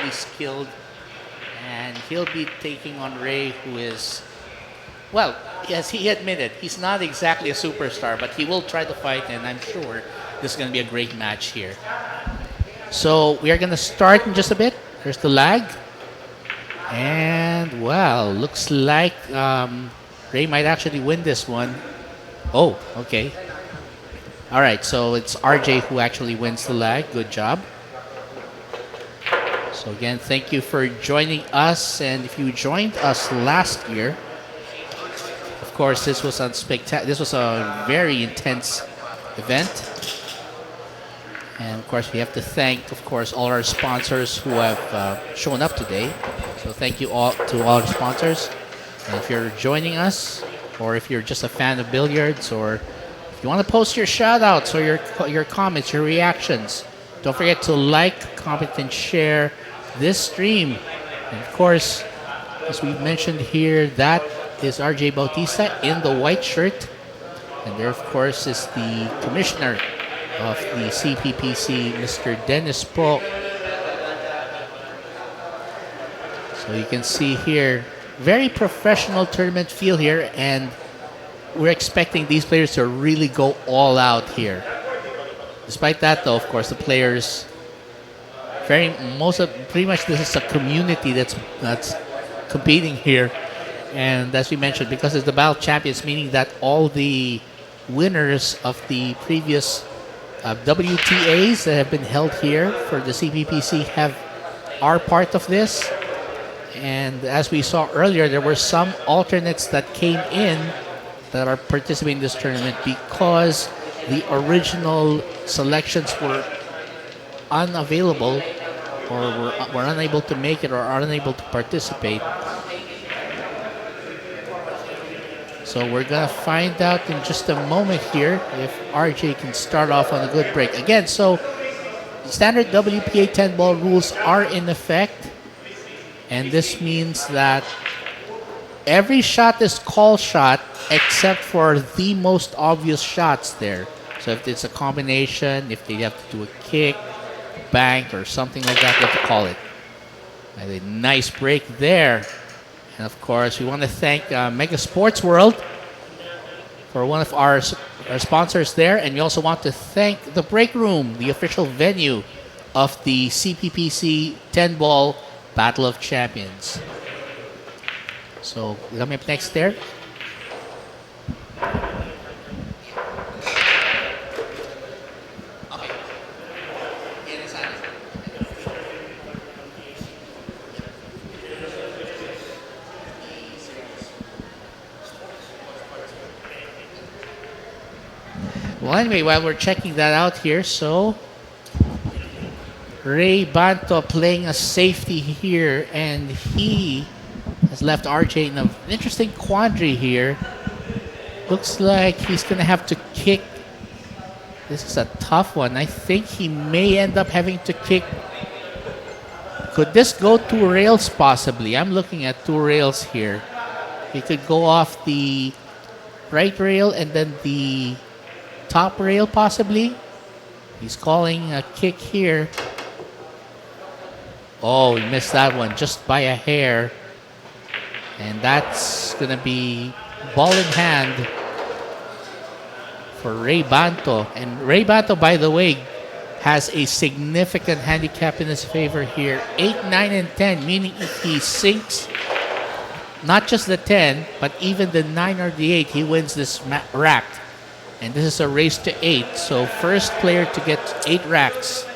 highly skilled, and he'll be taking on Rey, who is, well, yes, he admitted he's not exactly a superstar, but he will try to fight, and I'm sure this is going to be a great match here. So we are going to start in just a bit. There's the lag. And, well, looks like Rey might actually win this one. Oh, okay. All right, so it's RJ who actually wins the lag. Good job. So again, thank you for joining us. And if you joined us last year, of course, this was a very intense event. And of course, we have to thank, of course, all our sponsors who have shown up today. So thank you all to all our sponsors. And if you're joining us, or if you're just a fan of billiards, or if you want to post your shout-outs or your comments, your reactions, don't forget to like, comment, and share this stream. And of course, as we mentioned here, that is RJ Bautista in the white shirt. And there, of course, is the commissioner of the CPPC, Mr. Dennis Po. So you can see here, very professional tournament feel here, and we're expecting these players to really go all out here. Despite that, though, of course, the players, pretty much this is a community that's competing here. And as we mentioned, because it's the Battle Champions, meaning that all the winners of the previous WTAs that have been held here for the CPPC are part of this. And as we saw earlier, there were some alternates that came in that are participating in this tournament because the original selections were unavailable, or were unable to make it, or are unable to participate. So we're going to find out in just a moment here if RJ can start off on a good break. Again, so standard WPA 10-ball rules are in effect. And this means that every shot is call shot except for the most obvious shots there. So if it's a combination, if they have to do a kick, bank, or something like that, they have to call it. And a nice break there. And of course, we want to thank Mega Sports World for one of our sponsors there. And we also want to thank the Break Room, the official venue of the CPPC 10-ball Battle of Champions. So, coming up next there. Well, anyway, while we're checking that out here, so Rey Banto playing a safety here, and he has left RJ in an interesting quandary here. Looks like he's going to have to kick. This is a tough one. I think he may end up having to kick. Could this go 2 rails possibly? I'm looking at 2 rails here. He could go off the right rail and then the top rail possibly. He's calling a kick here. Oh, he missed that one just by a hair. And that's going to be ball in hand for Rey Banto. And Rey Banto, by the way, has a significant handicap in his favor here. 8, 9, and 10, meaning if he sinks not just the 10, but even the 9 or the 8, he wins this rack. And this is a race to 8. So first player to get 8 racks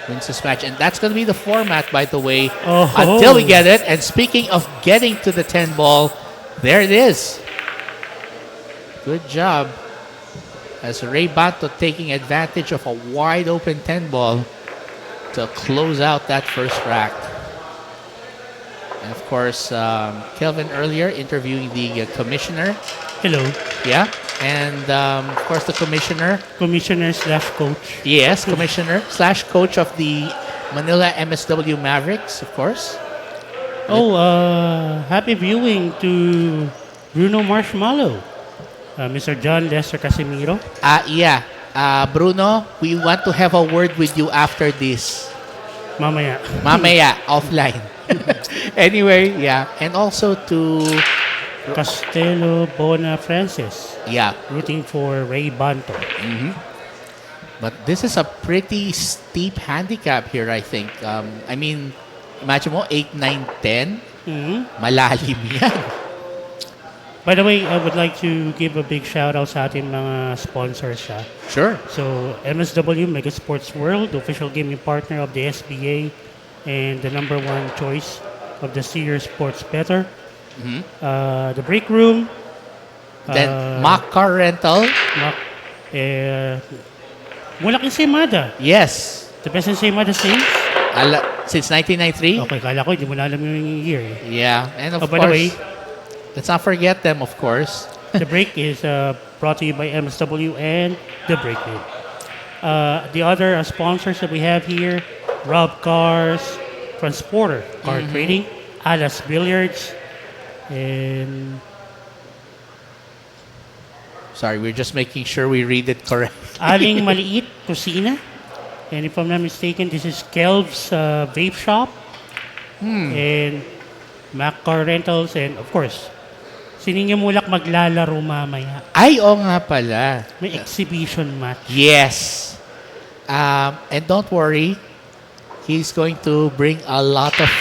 wins this match. And that's going to be the format, by the way, until we get it. And speaking of getting to the 10 ball, there it is. Good job. As Rey Banto taking advantage of a wide open 10 ball to close out that first rack. And of course, Kelvin earlier interviewing the commissioner. Hello. Yeah. And of course, the commissioner. Commissioner slash coach. Yes, commissioner slash coach of the Manila MSW Mavericks, of course. Oh, happy viewing to Bruno Marshmallow. Mr. John Lester Casimiro. Yeah. Bruno, we want to have a word with you after this. Mamaya. Mamaya, offline. Anyway, yeah. And also to, Castelo Bona Francis, yeah. rooting for Rey Banto. But this is a pretty steep handicap here, I think. I mean, imagine mo, 8, 9, 10. Mhm. Malalim yan. By the way, I would like to give a big shout out sa ating mga sponsors. Sure. So, MSW, Mega Sports World, the official gaming partner of the SBA and the number one choice of the Sears Sports Better. The Break Room. Then, Mac Car Rental. Mula kay Semada. Yes. The best in Semada since? Since 1993. Okay, kala ko, hindi mo na alam yung year. Yeah. And of By the way, course, let's not forget them, of course. The Break is brought to you by MSW and The Break Room. The other sponsors that we have here, Rob Cars, Transporter, Car Trading, Alas Billiards, and Sorry, we're just making sure we read it correct. Aling Maliit Kusina. And if I'm not mistaken, this is Kelv's Vape Shop. And Mac Car Rentals. And of course, Sininyo Mulak maglalaro mamaya. Ay, oo nga pala. May exhibition match. Yes. And don't worry, he's going to bring a lot of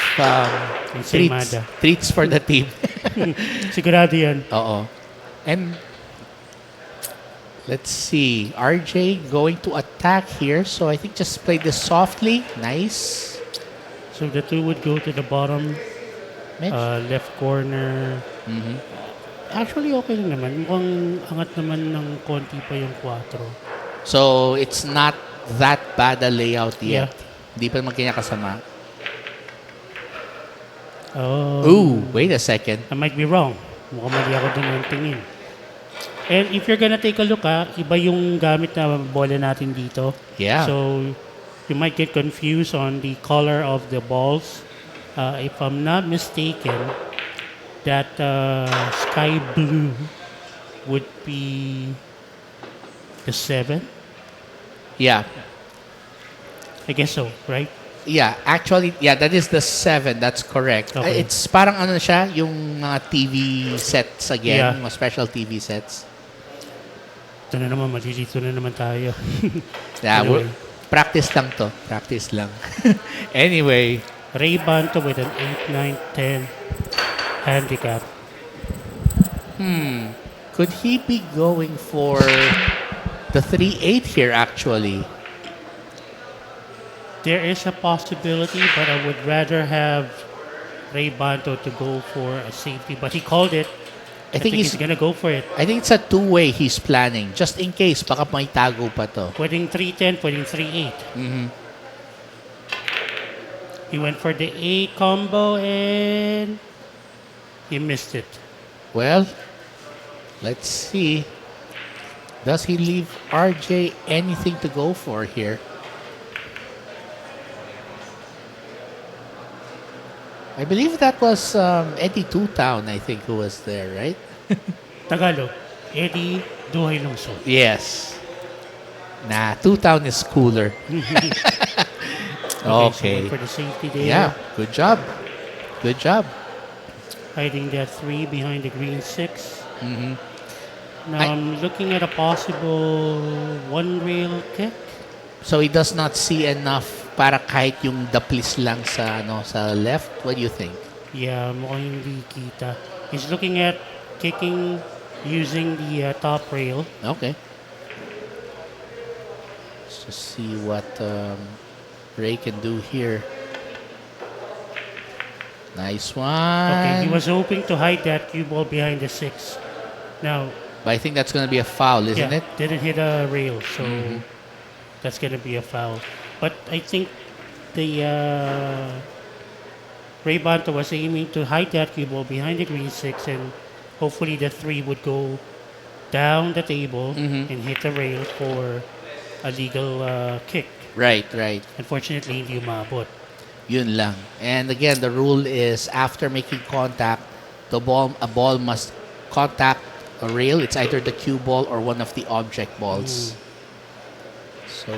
treats for the team. Sigurado yan. Oo. And let's see. RJ going to attack here. So I think just play this softly. Nice. So the two would go to the bottom left corner. Actually, okay lang naman. Mukhang angat naman ng konti pa yung 4. So it's not that bad a layout yet. Yeah. Hindi pa naman kanya kasama. Oh. Ooh, wait a second. I might be wrong. Mukhang mali ako dun ng tingin. And if you're gonna take a look, iba yung gamit na bola natin dito. Yeah. So, you might get confused on the color of the balls. If I'm not mistaken, that sky blue would be the 7. Yeah. I guess so, right? Yeah, actually, yeah, that is the 7. That's correct. Okay. It's parang ano siya, yung mga TV sets again, Yeah. mga special TV sets. Ito na naman, malilito na naman tayo. Yeah, Anyway. practice lang to. Practice lang. Anyway. Rey Banto with an 8, 9, 10 handicap. Could he be going for the 3-8 here, actually? There is a possibility, but I would rather have Rey Banto to go for a safety. But he called it. I think he's gonna go for it. I think it's a two-way he's planning. Just in case, baka may tago pa to. Pwedeng 3-10, pwedeng 3-8. He went for the 8 combo and he missed it. Well, let's see. Does he leave RJ anything to go for here? I believe that was Eddie Two Town, I think, who was there, right? Tagalog, Eddie Duhay Lungsod. Yes. Nah, Two Town is cooler. So Okay. went for the safety there. Yeah, good job. Good job. Hiding that 3 behind the green 6. Mhm. Now I'm looking at a possible one rail kick. So he does not see enough para kahit yung daplis lang sa sa left. What do you think? Yeah, mukhang hindi kita. He's looking at kicking using the top rail. Okay. Let's just see what Rey can do here. Nice one. Okay, he was hoping to hide that cue ball behind the 6. Now, But I think that's going to be a foul, isn't yeah, it? didn't hit a rail, so that's going to be a foul. But I think the Rey Banto was aiming to hide that cue ball behind the green 6, and hopefully the 3 would go down the table and hit the rail for a legal kick. Right, right. Unfortunately, hindi umabot. Yun lang. And again, the rule is after making contact, a ball must contact a rail. It's either the cue ball or one of the object balls. So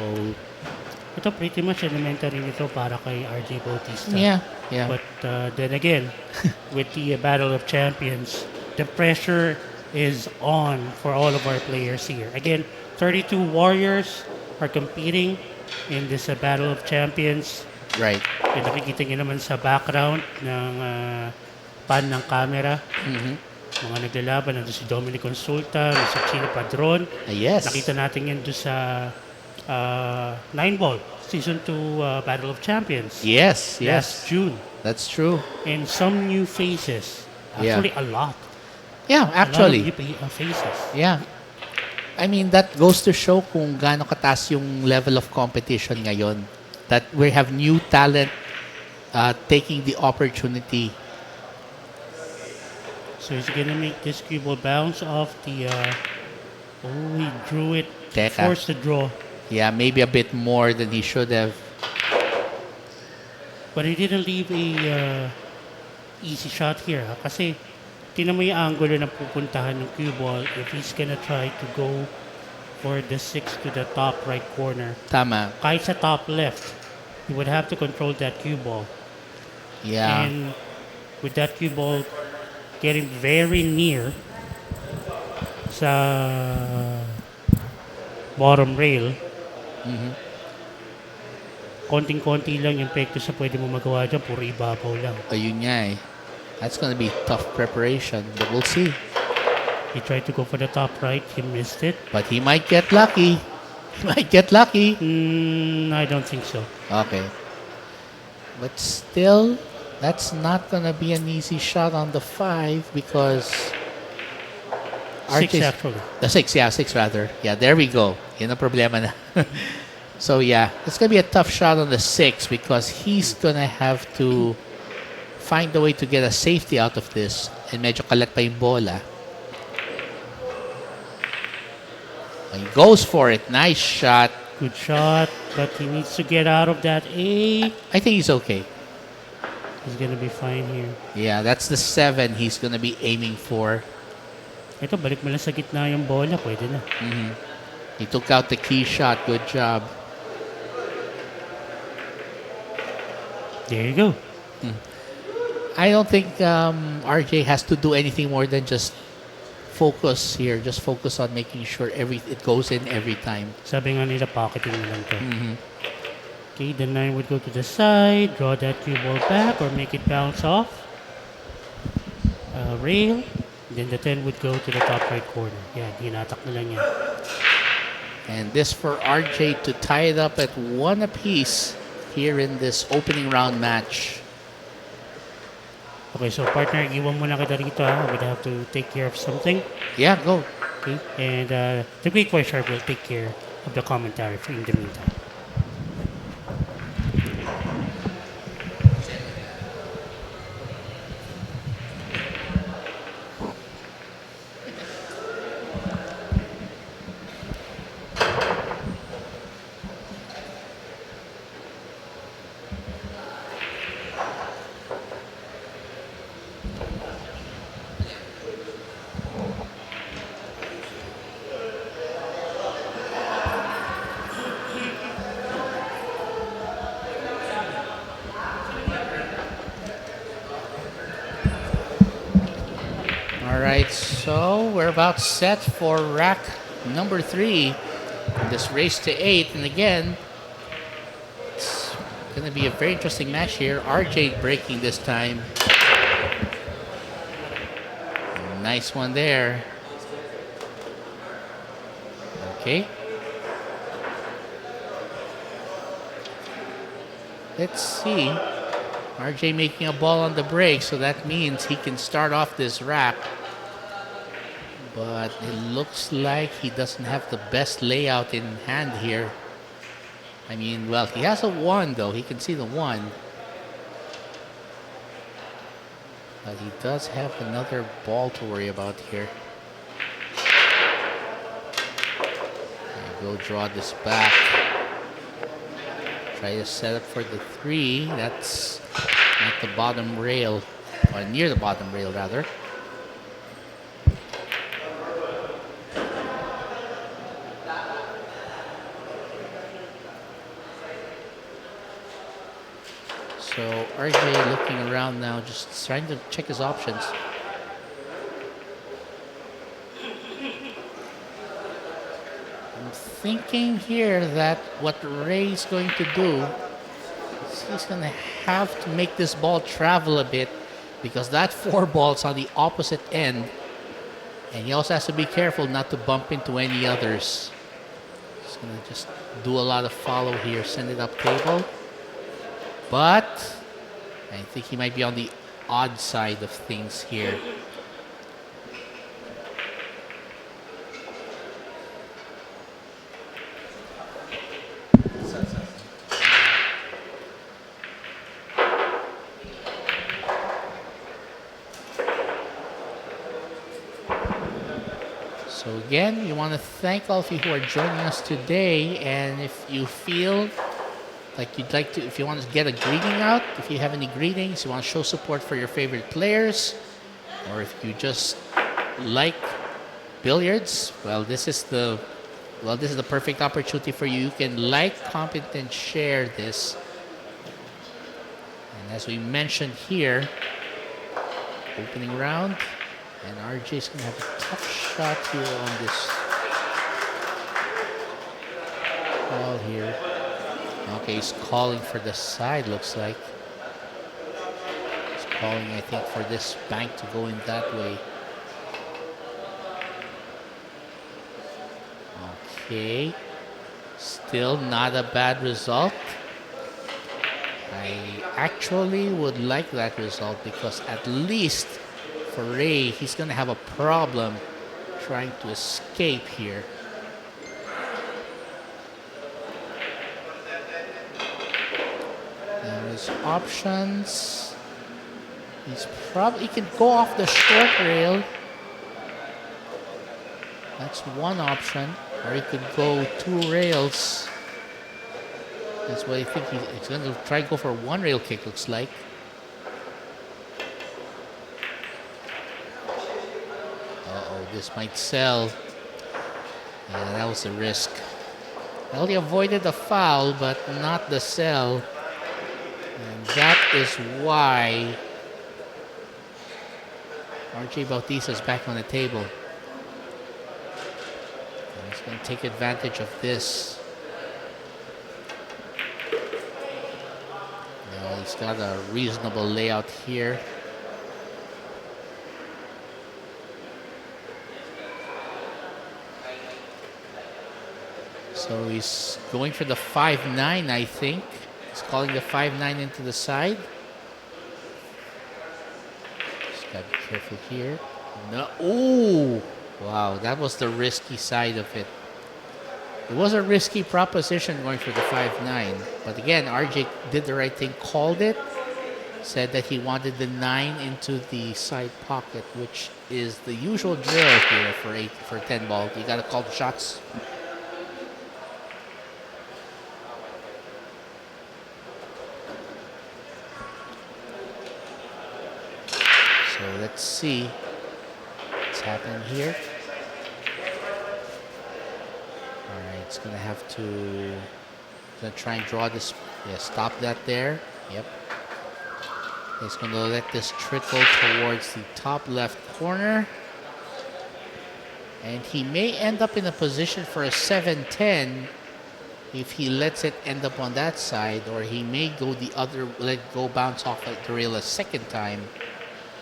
Ito pretty much elementary nito para kay RJ Bautista. Yeah, yeah. But then again, with the Battle of Champions, the pressure is on for all of our players here. Again, 32 warriors are competing in this Battle of Champions. Right. Yung nakikita nyo naman sa background ng pan ng camera. Mga naglalaban. Nandun si Dominic Consulta, si Chino Padron. Yes. Nakita natin yan doon sa 9-ball Season 2 Battle of Champions. Yes, Last yes. June. That's true. And some new faces. Yeah. Actually, a lot. Yeah, actually. A lot of new faces. Yeah. I mean, that goes to show kung gaano kataas yung level of competition ngayon. That we have new talent taking the opportunity. So he's gonna make this cue ball bounce off the... he drew it. Teka. Forced the draw. Yeah, maybe a bit more than he should have. But he didn't leave a easy shot here. Kasi tinan mo yung angulo na pupuntahan ng cue ball if he's gonna try to go for the 6 to the top right corner. Tama. Kahit sa top left, he would have to control that cue ball. Yeah. And with that cue ball getting very near sa bottom rail, konting-konti lang yung pekto sa pwede mo magawa dyan, puro ibabaw lang. Ayun nga eh. That's gonna be tough preparation, but we'll see. He tried to go for the top right, he missed it. But he might get lucky. He might get lucky. I don't think so. Okay. But still, that's not gonna be an easy shot on the 5 because... 6 actually. The 6, yeah, 6 rather. Yeah, there we go. Yun ang problema na. So yeah, it's gonna be a tough shot on the 6 because he's gonna have to find a way to get a safety out of this. And medyo kalat pa yung bola. And he goes for it. Nice shot. Good shot, but he needs to get out of that A. I think he's okay. He's gonna be fine here. Yeah, that's the 7 he's gonna be aiming for. Ito, balik mo lang sa gitna yung bola, pwede na. He took out the key shot. Good job. There you go. I don't think RJ has to do anything more than just focus here. Just focus on making sure it goes in every time. Sabi nga nila, pocketing na lang to. Okay, the 9 would go to the side, draw that cue ball back, or make it bounce off. Rail. Then the 10 would go to the top right corner. Yeah, hinatak na lang yan. And this for RJ to tie it up at 1 apiece here in this opening round match. Okay, so partner, iwan mo na kita rito ha. I'm gonna have to take care of something. Yeah, go. Okay, and the Great Voice Sharp will take care of the commentary for in the meantime. Alright, so we're about set for rack number 3 in this race to 8. And again, it's going to be a very interesting match here. RJ breaking this time. Nice one there. Okay. Let's see. RJ making a ball on the break, so that means he can start off this rack. But it looks like he doesn't have the best layout in hand here. I mean, well, he has a 1 though. He can see the 1. But he does have another ball to worry about here. Go draw this back. Try to set up for the 3. That's at the bottom rail, or near the bottom rail rather. So RJ looking around now, just trying to check his options. I'm thinking here that what Rey's going to do is he's going to have to make this ball travel a bit because that 4 ball's on the opposite end. And he also has to be careful not to bump into any others. He's going to just do a lot of follow here, send it up table. But I think he might be on the odd side of things here. So again, we want to thank all of you who are joining us today. And if you feel like you'd like to, if you want to get a greeting out, if you have any greetings, you want to show support for your favorite players, or if you just like billiards, well, this is the perfect opportunity for you. You can like, comment, and share this. And as we mentioned here, opening round, and RJ's gonna have a tough shot here on this ball here. Okay, he's calling for the side, looks like. He's calling, I think, for this bank to go in that way. Okay. Still not a bad result. I actually would like that result because at least for Rey, he's going to have a problem trying to escape here. And his options, he can go off the short rail. That's one option. Or he could go 2 rails. That's what I think he's going to try to go for 1 rail kick, looks like. Uh-oh, this might sell. Yeah, that was a risk. Well, he avoided the foul, but not the sell. And that is why RJ Bautista is back on the table. And he's going to take advantage of this. Well, he's got a reasonable layout here. So he's going for the 5-9, I think. He's calling the 5-9 into the side. Just gotta be careful here. No, ooh! Wow, that was the risky side of it. It was a risky proposition going for the 5-9. But again, RJ did the right thing, called it. Said that he wanted the 9 into the side pocket, which is the usual drill here for 10 ball. You gotta call the shots. So let's see what's happening here. All right, it's gonna have to try and draw this. Yeah, stop that there. Yep. It's gonna let this trickle towards the top left corner, and he may end up in a position for a 7-10 if he lets it end up on that side, or he may go the other, let go bounce off the rail a second time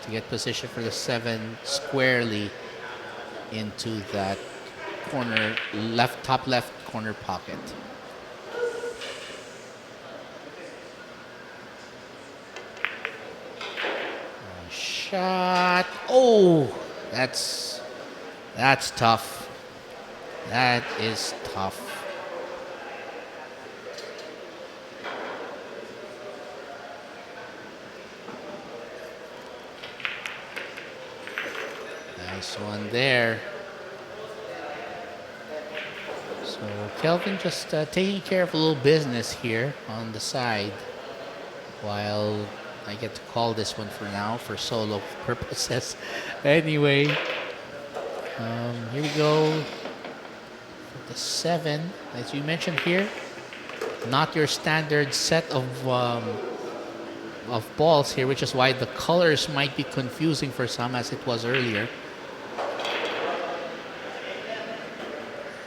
to get position for the 7 squarely into that corner, top left corner pocket. Shot. Oh, that's tough. That is tough. Nice one there. So Kelvin just taking care of a little business here on the side while I get to call this one for now for solo purposes. Anyway, here we go. For the 7, as you mentioned here, not your standard set of of balls here, which is why the colors might be confusing for some, as it was earlier.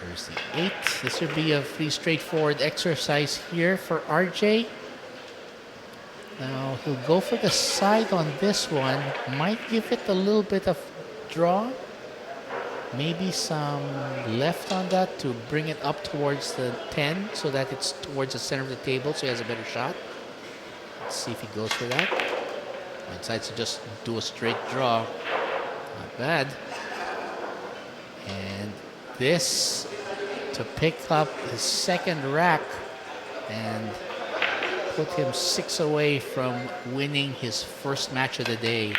There's the 8. This would be a pretty straightforward exercise here for RJ. Now he'll go for the side on this one. Might give it a little bit of draw. Maybe some left on that to bring it up towards the 10 so that it's towards the center of the table so he has a better shot. Let's see if he goes for that. He decides to just do a straight draw. Not bad. And this to pick up his second rack and put him 6 away from winning his first match of the day.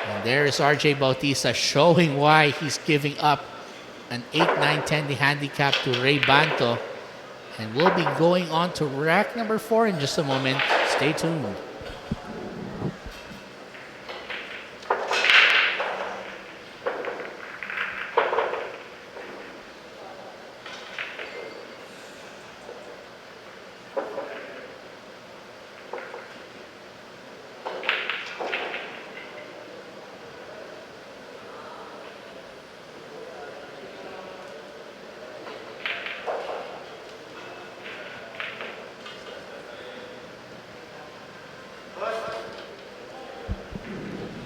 And there is RJ Bautista showing why he's giving up an 8, 9, 10 the handicap to Rey Banto. And we'll be going on to rack number 4 in just a moment. Stay tuned.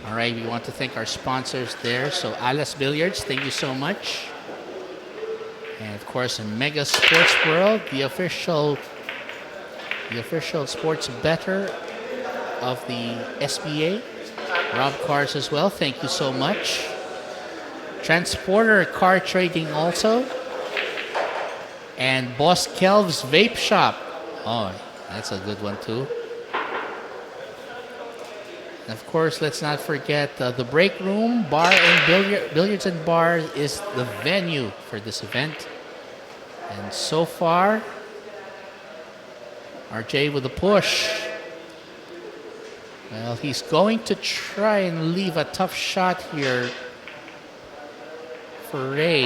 All right, we want to thank our sponsors there. So REDCUBE Billiards, thank you so much. And of course, in Mega Sports World, the official sports bettor of the SBA. Rob Cars as well, thank you so much. Transporter Car Trading also. And Boss Kelv's Vape Shop. Oh, that's a good one too. Of course, let's not forget the Break Room Bar and Billiards and Bar is the venue for this event. And so far, RJ with a push. Well, he's going to try and leave a tough shot here for Rey.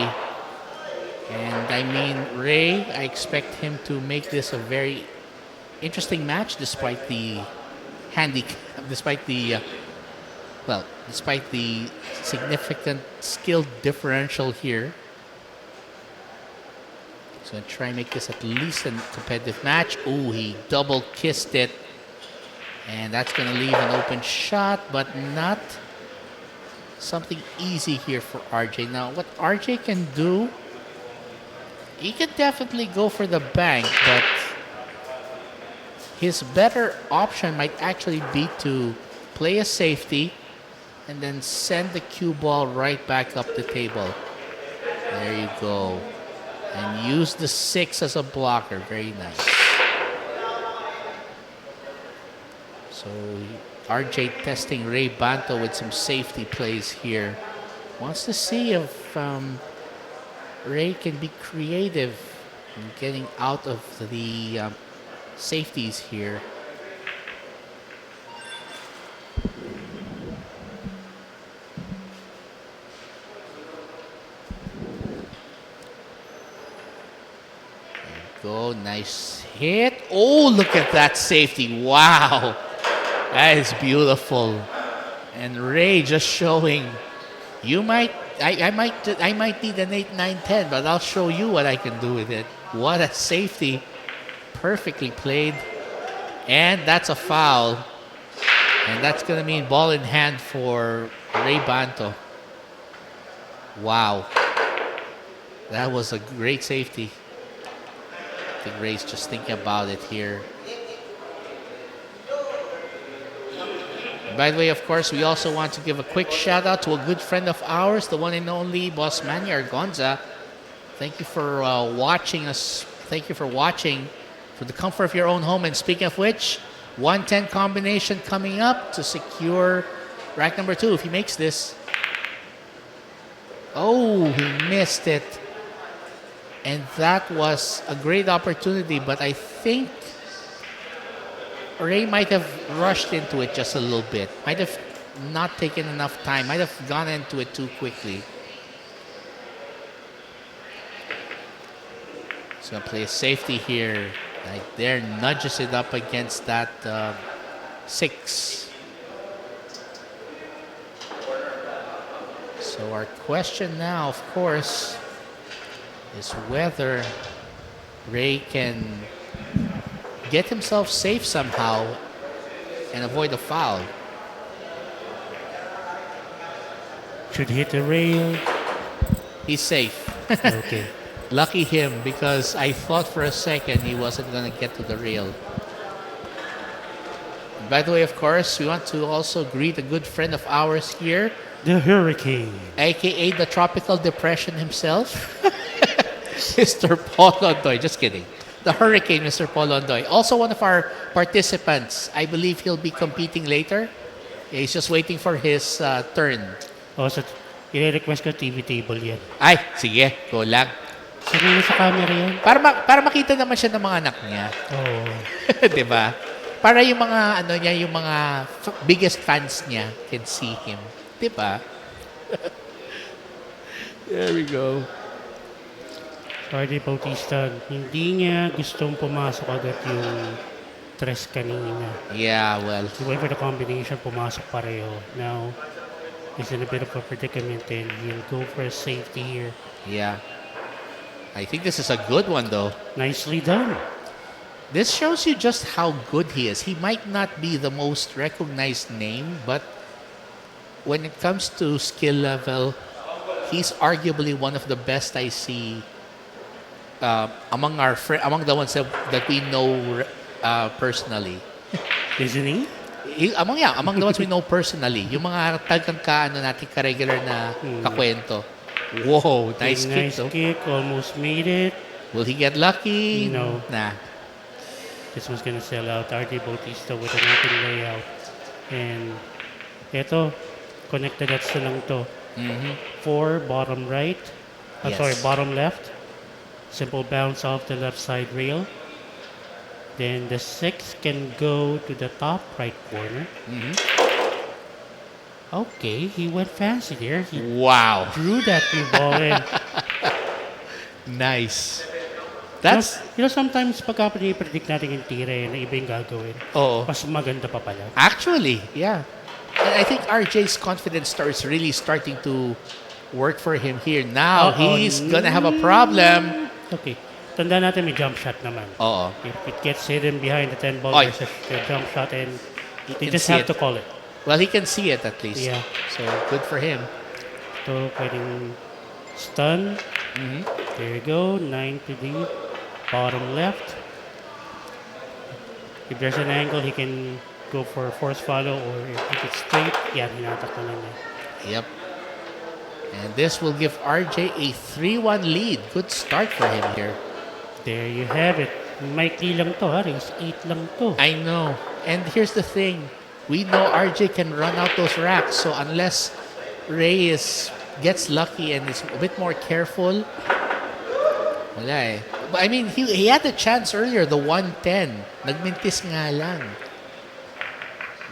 And I mean, Rey, I expect him to make this a very interesting match despite the handicap, despite the significant skill differential here. He's going to try and make this at least a competitive match. Ooh, he double kissed it. And that's going to leave an open shot, but not something easy here for RJ. Now, what RJ can do, he can definitely go for the bank, but his better option might actually be to play a safety and then send the cue ball right back up the table. There you go. And use the 6 as a blocker. Very nice. So RJ testing Rey Banto with some safety plays here. Wants to see if Rey can be creative in getting out of the safeties here. Go, nice hit. Oh, look at that safety. Wow. That is beautiful. And Rey just showing, I might need an 8, 9, 10, but I'll show you what I can do with it. What a safety. Perfectly played. And that's a foul. And that's going to mean ball in hand for Rey Banto. Wow. That was a great safety. I think Rey's just thinking about it here. By the way, of course, we also want to give a quick shout out to a good friend of ours, the one and only Boss Manny Argonza. Thank you for watching us. Thank you for watching for the comfort of your own home. And speaking of which, 110 combination coming up to secure rack number 2 if he makes this. Oh, he missed it. And that was a great opportunity, but I think Rey might have rushed into it just a little bit. Might have not taken enough time. Might have gone into it too quickly. He's going to play a safety here. Right there, nudges it up against that 6. So our question now, of course, is whether Rey can get himself safe somehow and avoid a foul. Should hit the rail. He's safe. Okay. Lucky him, because I thought for a second he wasn't going to get to the rail. By the way, of course, we want to also greet a good friend of ours here, The Hurricane. aka the tropical depression himself, Mr. Paul Ondoy. Just kidding. The Hurricane, Mr. Paul Ondoy. Also one of our participants. I believe he'll be competing later. He's just waiting for his turn. Also, i-request ko TV table yan. Ay, sige, go lang. Sige sa camera yan. Para makita naman siya ng mga anak niya. Oo. 'Di ba? Para yung mga ano niya, yung mga biggest fans niya can see him. 'Di ba? There we go. RJ Bautista, hindi niya gustong pumasok agad yung tres kanina. Yeah, well, He went for the combination, pumasok pareho. Now, he's in a bit of a predicament and he'll go for a safety here. yeah. I think this is a good one though. Nicely done. This shows you just how good he is. He might not be the most recognized name, but when it comes to skill level, he's arguably one of the best I see among the ones that we know personally. Isn't he? Among the ones we know personally, yung mga tagang natin ka-regular na kakwento. Whoa, nice kick Nice though. kick, almost made it. Will he get lucky? No. Nah. This one's gonna sell out. RJ Bautista with an open layout. And eto, connected that's na lang to. 4, bottom right. Yes. Sorry, bottom left. Simple bounce off the left side rail. Then the 6 can go to the top right corner. Okay, he went fancy there. He Wow. drew that new ball in. Nice. That's Sometimes pagka predict natin yung tira na iba yung gagawin, oh. mas maganda pa pala. Actually, yeah. And I think RJ's confidence is really starting to work for him here. Now, he's gonna have a problem. Okay. Tanda natin may jump shot naman. Oo. If it gets hidden behind the 10 ball Oy. versus the jump shot and they can just see have it. to call it. Well, he can see it at least. Yeah. So, good for him. So, pwedeng stun. There you go. 9 to the bottom left. If there's an angle, he can go for a force follow, or if it's straight, yan, hinatak na niya. Yep. And this will give RJ a 3-1 lead. Good start for him here. There you have it. Maikli lang to, ha? Race 8 lang to. I know. And here's the thing. We know RJ can run out those racks. So unless Rey gets lucky and is a bit more careful, wala eh. But I mean, he had a chance earlier, the 110. Nagmintis nga lang.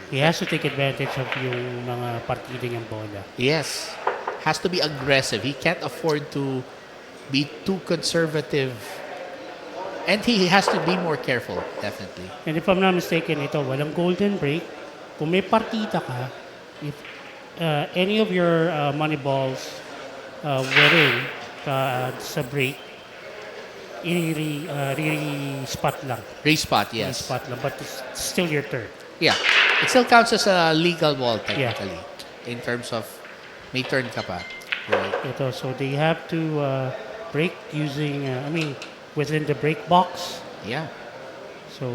He has to take advantage of yung mga partida niyang bola. Yes. Has to be aggressive. He can't afford to be too conservative. And he has to be more careful, definitely. And if I'm not mistaken, ito, walang golden break. Kung may partida ka, if any of your money balls were in sa break, spot lang. Respot, yes. Spot lang, but it's still your turn. Yeah. It still counts as a legal ball, technically. In terms of may turn ka pa. Right. Ito, so they have to break using, within the break box. Yeah. So,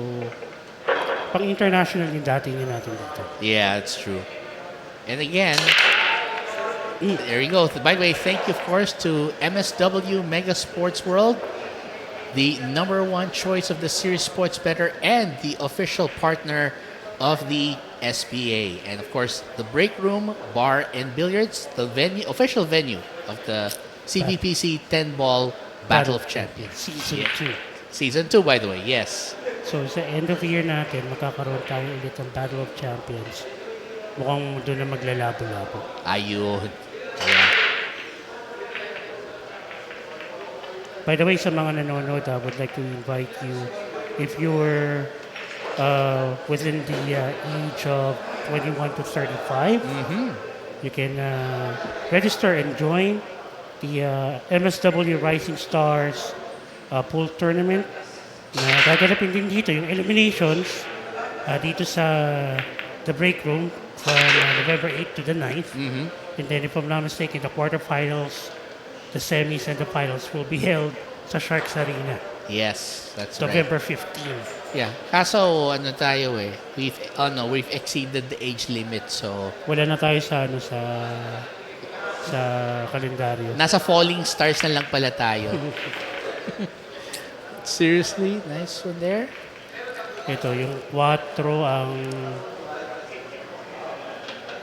pang international yung dating natin dito. Yeah, it's true. And again, there you go. By the way, thank you, of course, to MSW Mega Sports World, the #1 choice of the Series Sports Better and the official partner of the SPA. And of course, the Break Room Bar and Billiards, the official venue of the CPPC 10-ball Battle of Champions. Season 2. Season 2, by the way, yes. So, sa end of year natin, magkakaroon tayo ulit ng Battle of Champions. Mukhang doon na maglalabo-labo. Ayun. Yeah. By the way, sa mga nanonood, I would like to invite you, if you're within the age of 21 to 35. You can register and join the MSW Rising Stars pool tournament. Gaganapin din dito yung eliminations dito sa the break room from November 8 to the 9th. And then if I'm not mistaken, the quarterfinals, the semis, and the finals will be held sa Sharks Arena. Yes, that's November right. 15. Yeah. Kaso, ano tayo eh, we've exceeded the age limit, so Wala na tayo sa sa kalendaryo. nasa falling stars na lang pala tayo. Seriously? Nice one there. Ito, yung 4 ang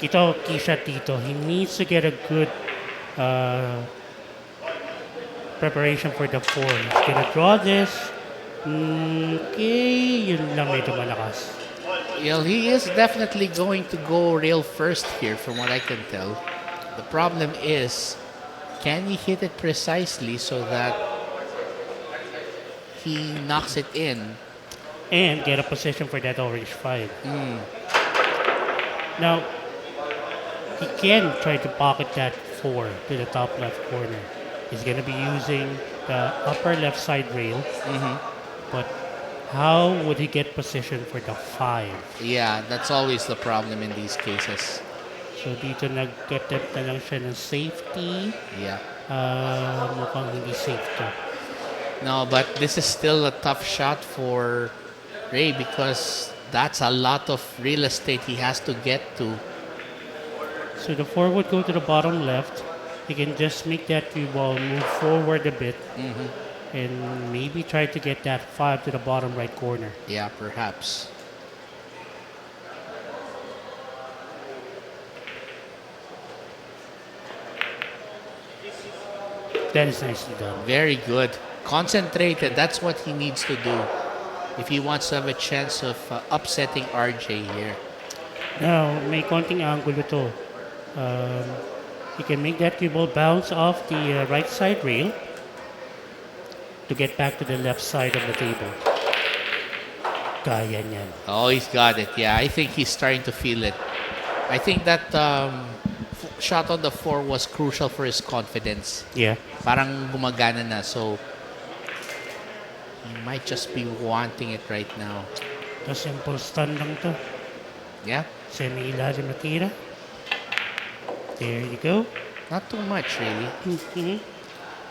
key shot dito. He needs to get a good preparation for the 4. He's gonna draw this. Okay, yun lang medyo malakas. Well, he is definitely going to go rail first here, from what I can tell. The problem is, can he hit it precisely so that he knocks it in? And get a position for that orange 5. Now, he can try to pocket that 4 to the top left corner. He's going to be using the upper left side rail. But how would he get position for the 5? Yeah, that's always the problem in these cases. So dito nag-attempt na lang siya ng safety. Yeah. Mukhang hindi safe to. No, but this is still a tough shot for Rey because that's a lot of real estate he has to get to. So the 4 would go to the bottom left. He can just make that cue ball move forward a bit and maybe try to get that 5 to the bottom right corner. Yeah, perhaps. That is nicely done. Very good. Concentrated. That's what he needs to do if he wants to have a chance of upsetting RJ here. Now, may konting angulo to. He can make that cue ball bounce off the right side rail to get back to the left side of the table. Kaya niyan. Oh, he's got it. Yeah, I think he's starting to feel it. I think that shot on the 4 was crucial for his confidence. Yeah. Parang gumagana na. So, he might just be wanting it right now. The simple stun lang to. Yeah? Semi-ilalim na tira. There you go. Not too much, really.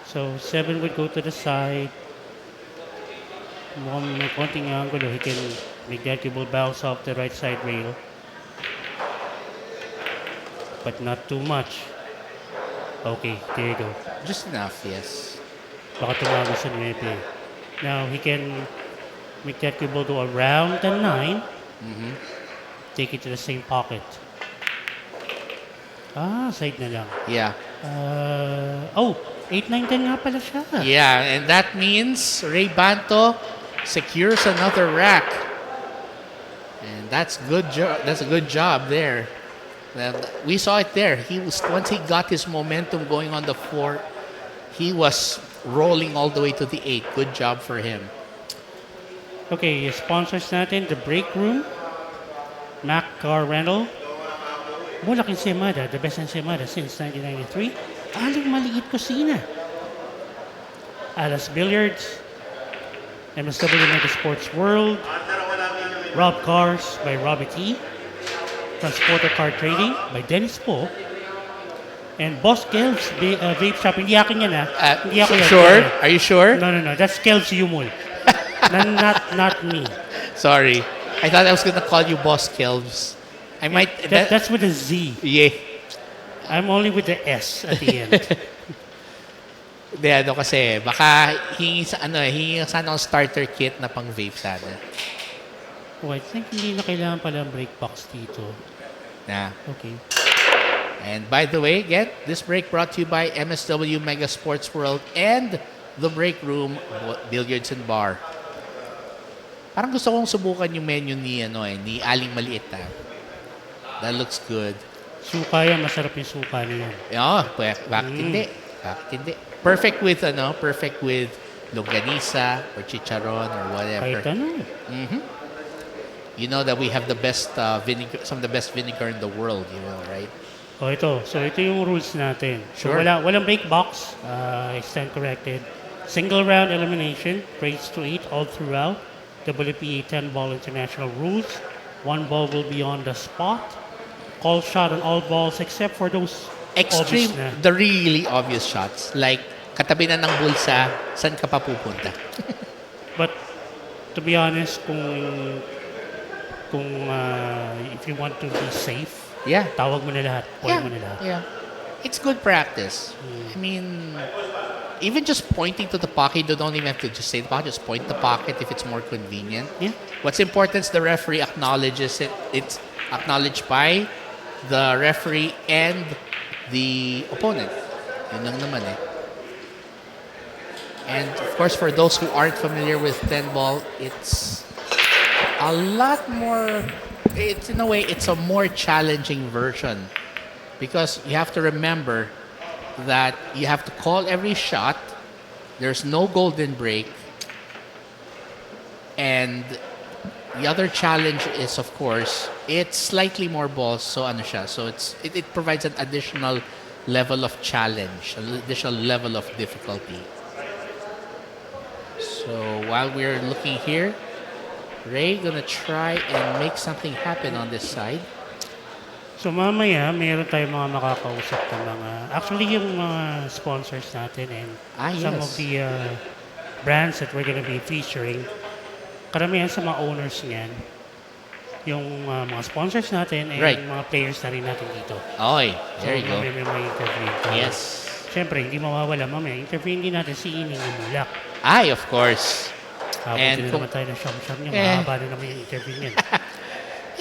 So, 7 would go to the side. Mukhang may konting angulo. He can make that cue ball bounce off the right side rail. But not too much. Okay, there you go. Just enough, yes. Baka tumawag sa 9. Now, he can make that cue ball go around the 9. Take it to the same pocket. Side na lang. Yeah. 8, 9, 10 nga pala siya. Yeah, and that means Rey Banto secures another rack. And that's good. That's a good job there. We saw it there. Once he got his momentum going on the 4, he was rolling all the way to the 8. Good job for him. Okay, sponsors natin, the break room, Mac Car Rental, Bulak Ensaymada, the best ensaymada since 1993, Aling Maliit Kusina, Alice Billiards, MSW Mega Sports World, Rob Cars by Robbie T, Transporter Car Trading by Dennis Po, and Boss Kelv's Vape Shop. Hindi akin yan Hindi ako yan. Sure? Are you sure? No. That's Kelv's Yumul. not me. Sorry. I thought I was gonna call you Boss Kelvs. I might... That's with a Z. Yeah. I'm only with the S at the end. Hindi, kasi, baka hingi sana ng starter kit na pang vape sana. Oh, I think hindi na kailangan pala ang break box dito. Nah. Okay. And by the way, again, this break brought to you by MSW Mega Sports World and the Break Room Billiards and Bar. Parang gusto kong subukan yung menu ni Aling Maliit. That looks good. Suka yan, masarap yung suka niya. Yeah, bakit hindi? Bakit hindi? Perfect with longganisa or chicharon or whatever. Kahit ano. you know that we have the best vinegar, some of the best vinegar in the world, you know, right? O ito, so ito yung rules natin. So Sure. walang break box, I stand corrected. Single round elimination, race to 8 all throughout. WPA 10 ball international rules. One ball will be on the spot. Call shot on all balls except for those Extreme, obvious na. the really obvious shots. Like, katabi na ng bulsa, saan ka pa pupunta? But to be honest, if you want to be safe, Yeah. tawag mo na lahat, point Yeah. mo na lahat. Yeah. It's good practice. I mean, even just pointing to the pocket, you don't even have to just say the pocket, just point the pocket if it's more convenient. Yeah. What's important is the referee acknowledges it. It's acknowledged by the referee and the opponent. Yun lang naman eh. And of course, for those who aren't familiar with 10 ball, it's a lot more, it's in a way, it's a more challenging version because you have to remember that you have to call every shot. There's no golden break. And the other challenge is, of course, it's slightly more balls. So ano siya? So it provides an additional level of challenge, an additional level of difficulty. So while we're looking here, Ray gonna try and make something happen on this side. So mamaya, meron tayong mga makakausap na mga, actually yung mga sponsors natin and some yes. of the brands that we're gonna be featuring, karamihan sa mga owners niyan, yung mga sponsors natin and Right. mga players na rin natin dito. Okay, there you go. Mamaya may interview. Yes. Siyempre, hindi mawawala mamaya. Interview din natin si Ining Mulak. Ay, of course. Habutin na kung- naman tayo ng siyam-siyam niya. Eh. Mahaba na naman yung interview niyan.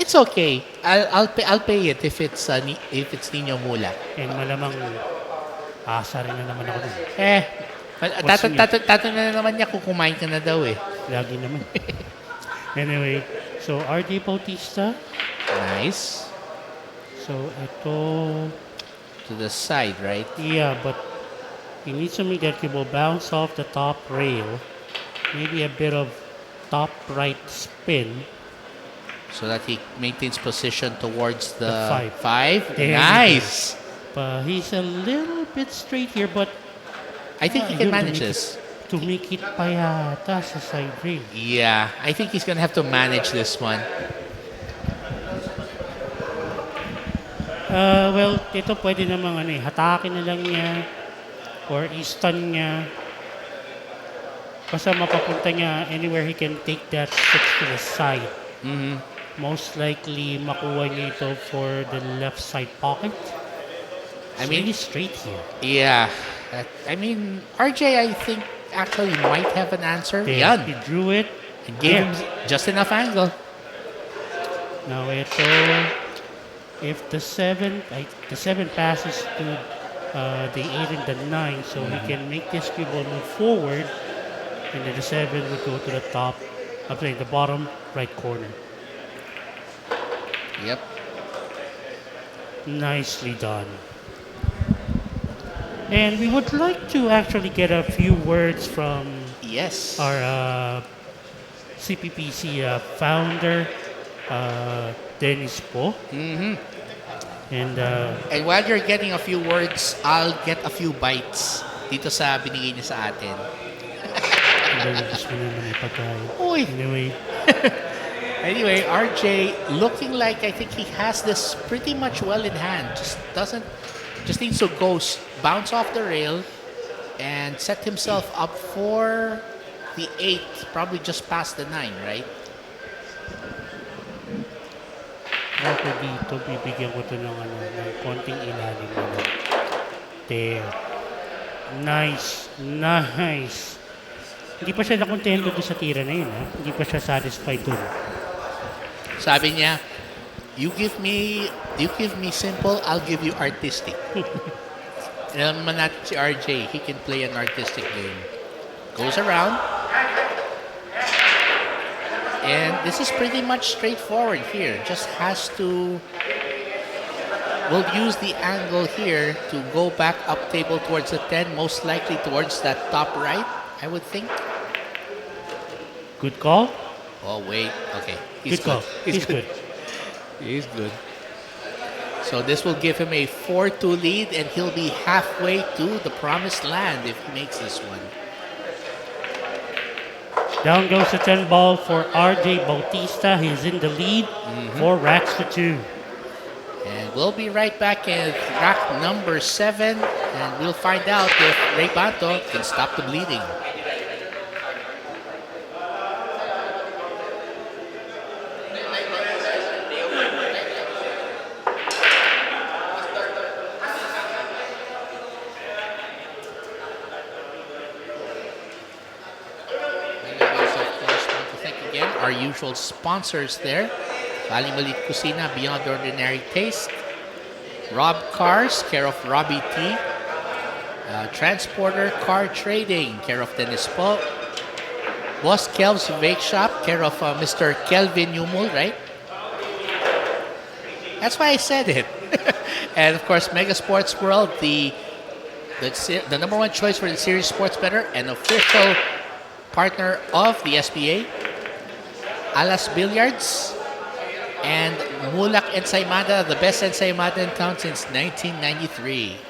It's okay. I'll pay it if it's Nino Mula. And malamang asa rin na naman ako dun. Tatanong na naman niya kung kumain ka na daw eh. Lagi naman. Anyway, so RJ Bautista. Nice. So ito, To the side, right? yeah, but he needs to make that cue ball bounce off the top rail. Maybe a bit of top right spin. So that he maintains position towards the The five. There you Nice. But he's a little bit straight here, but I think he yun, can to manage make this. To make it pa yata sa side rail. Yeah, I think he's gonna have to manage this one. Well, ito pwede namang hatakin na lang niya or i-stun niya. Basta mapapunta niya anywhere he can take that switch to the side. Mm-hmm. Most likely makuha niya ito for the left side pocket. I It's mean- really straight here. Yeah. RJ, I think actually might have an answer. There, Yan. he drew it. And gave him just enough angle. Now ito, if the 7 passes to the 8 and the 9, so he can make this cue ball move forward, and then the 7 would go to the top, the bottom right corner. Yep. Nicely done. And we would like to actually get a few words from Yes. our CPPC founder, Dennis Po. Mm-hmm. And And while you're getting a few words, I'll get a few bites dito sa binigay niya sa atin. gusto mo naman yung pagkain. Uy. Anyway, Anyway, RJ looking like I think he has this pretty much well in hand. Just needs to bounce off the rail and set himself up for the 8, probably just past the 9, right? ako dito, bibigyan ko ito ng konting ilalim na lang. There. Nice. Nice. Hindi pa siya nakontento doon sa tira na yun. Ha? Hindi pa siya satisfied doon. Sabi niya, you give me simple, I'll give you artistic. Alam naman natin si RJ, he can play an artistic game. Goes around. And this is pretty much straightforward here. Just has to... We'll use the angle here to go back up table towards the 10, most likely towards that top right, I would think. Good call. Oh, wait. Okay. He's Good call. good. He's good. He's good. So this will give him a 4-2 lead, and he'll be halfway to the promised land if he makes this one. Down goes the 10 ball for RJ Bautista. He's in the lead. 4 racks to 2. And we'll be right back at rack number 7, and we'll find out if Rey Banto can stop the bleeding. Our usual sponsors there. Malit Kusina, Beyond Ordinary Taste. Rob Cars, care of Robbie T. Transporter Car Trading, care of Dennis Po. Boss Kelv's Bake Shop, care of Mr. Kelvin Yumul, right? That's why I said it. And of course, Mega Sports World, the number one choice for the series sports bettor and official partner of the SBA. Alas Billiards, and Mulak Ensaymada, the best ensaymada in town since 1993.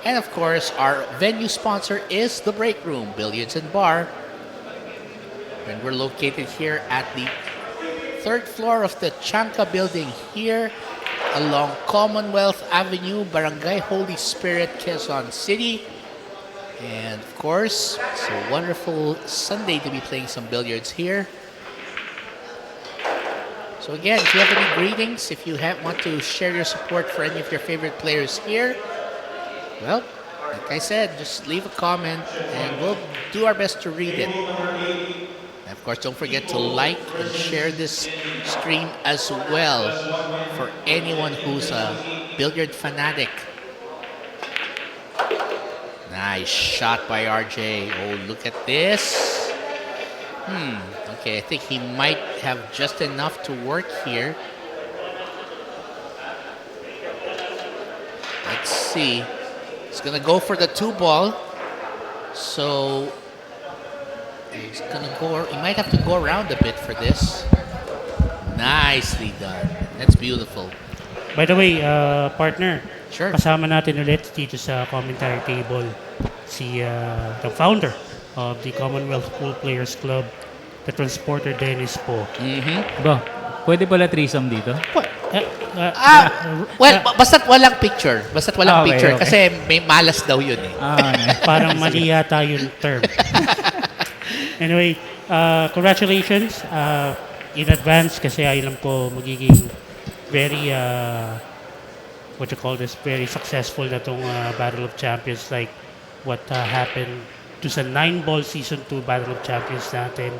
And of course, our venue sponsor is the Break Room Billiards and Bar. And we're located here at the 3rd floor of the Chanka building here along Commonwealth Avenue, Barangay Holy Spirit, Quezon City. And of course, it's a wonderful Sunday to be playing some billiards here. So again, if you have any greetings, if you want to share your support for any of your favorite players here, well, like I said, just leave a comment and we'll do our best to read it. And of course, don't forget to like and share this stream as well for anyone who's a billiard fanatic. Nice shot by RJ. Oh, look at this. Okay, I think he might have just enough to work here. Let's see. He's gonna go for the 2 ball. So he's gonna go. He might have to go around a bit for this. Nicely done. That's beautiful. By the way, partner, Sure. kasama natin ulit dito sa commentary table si the founder of the Commonwealth Pool Players Club, the Transporter Dennis Po. Ba, pwede pala threesome dito? Well, basta't walang picture. Basta't walang Okay, picture. okay. Kasi may malas daw yun eh. Parang mali yata yung term. Anyway, congratulations in advance kasi alam ko magiging very, what you call this, very successful na itong Battle of Champions, like what happened to sa 9-ball Season 2 Battle of Champions natin.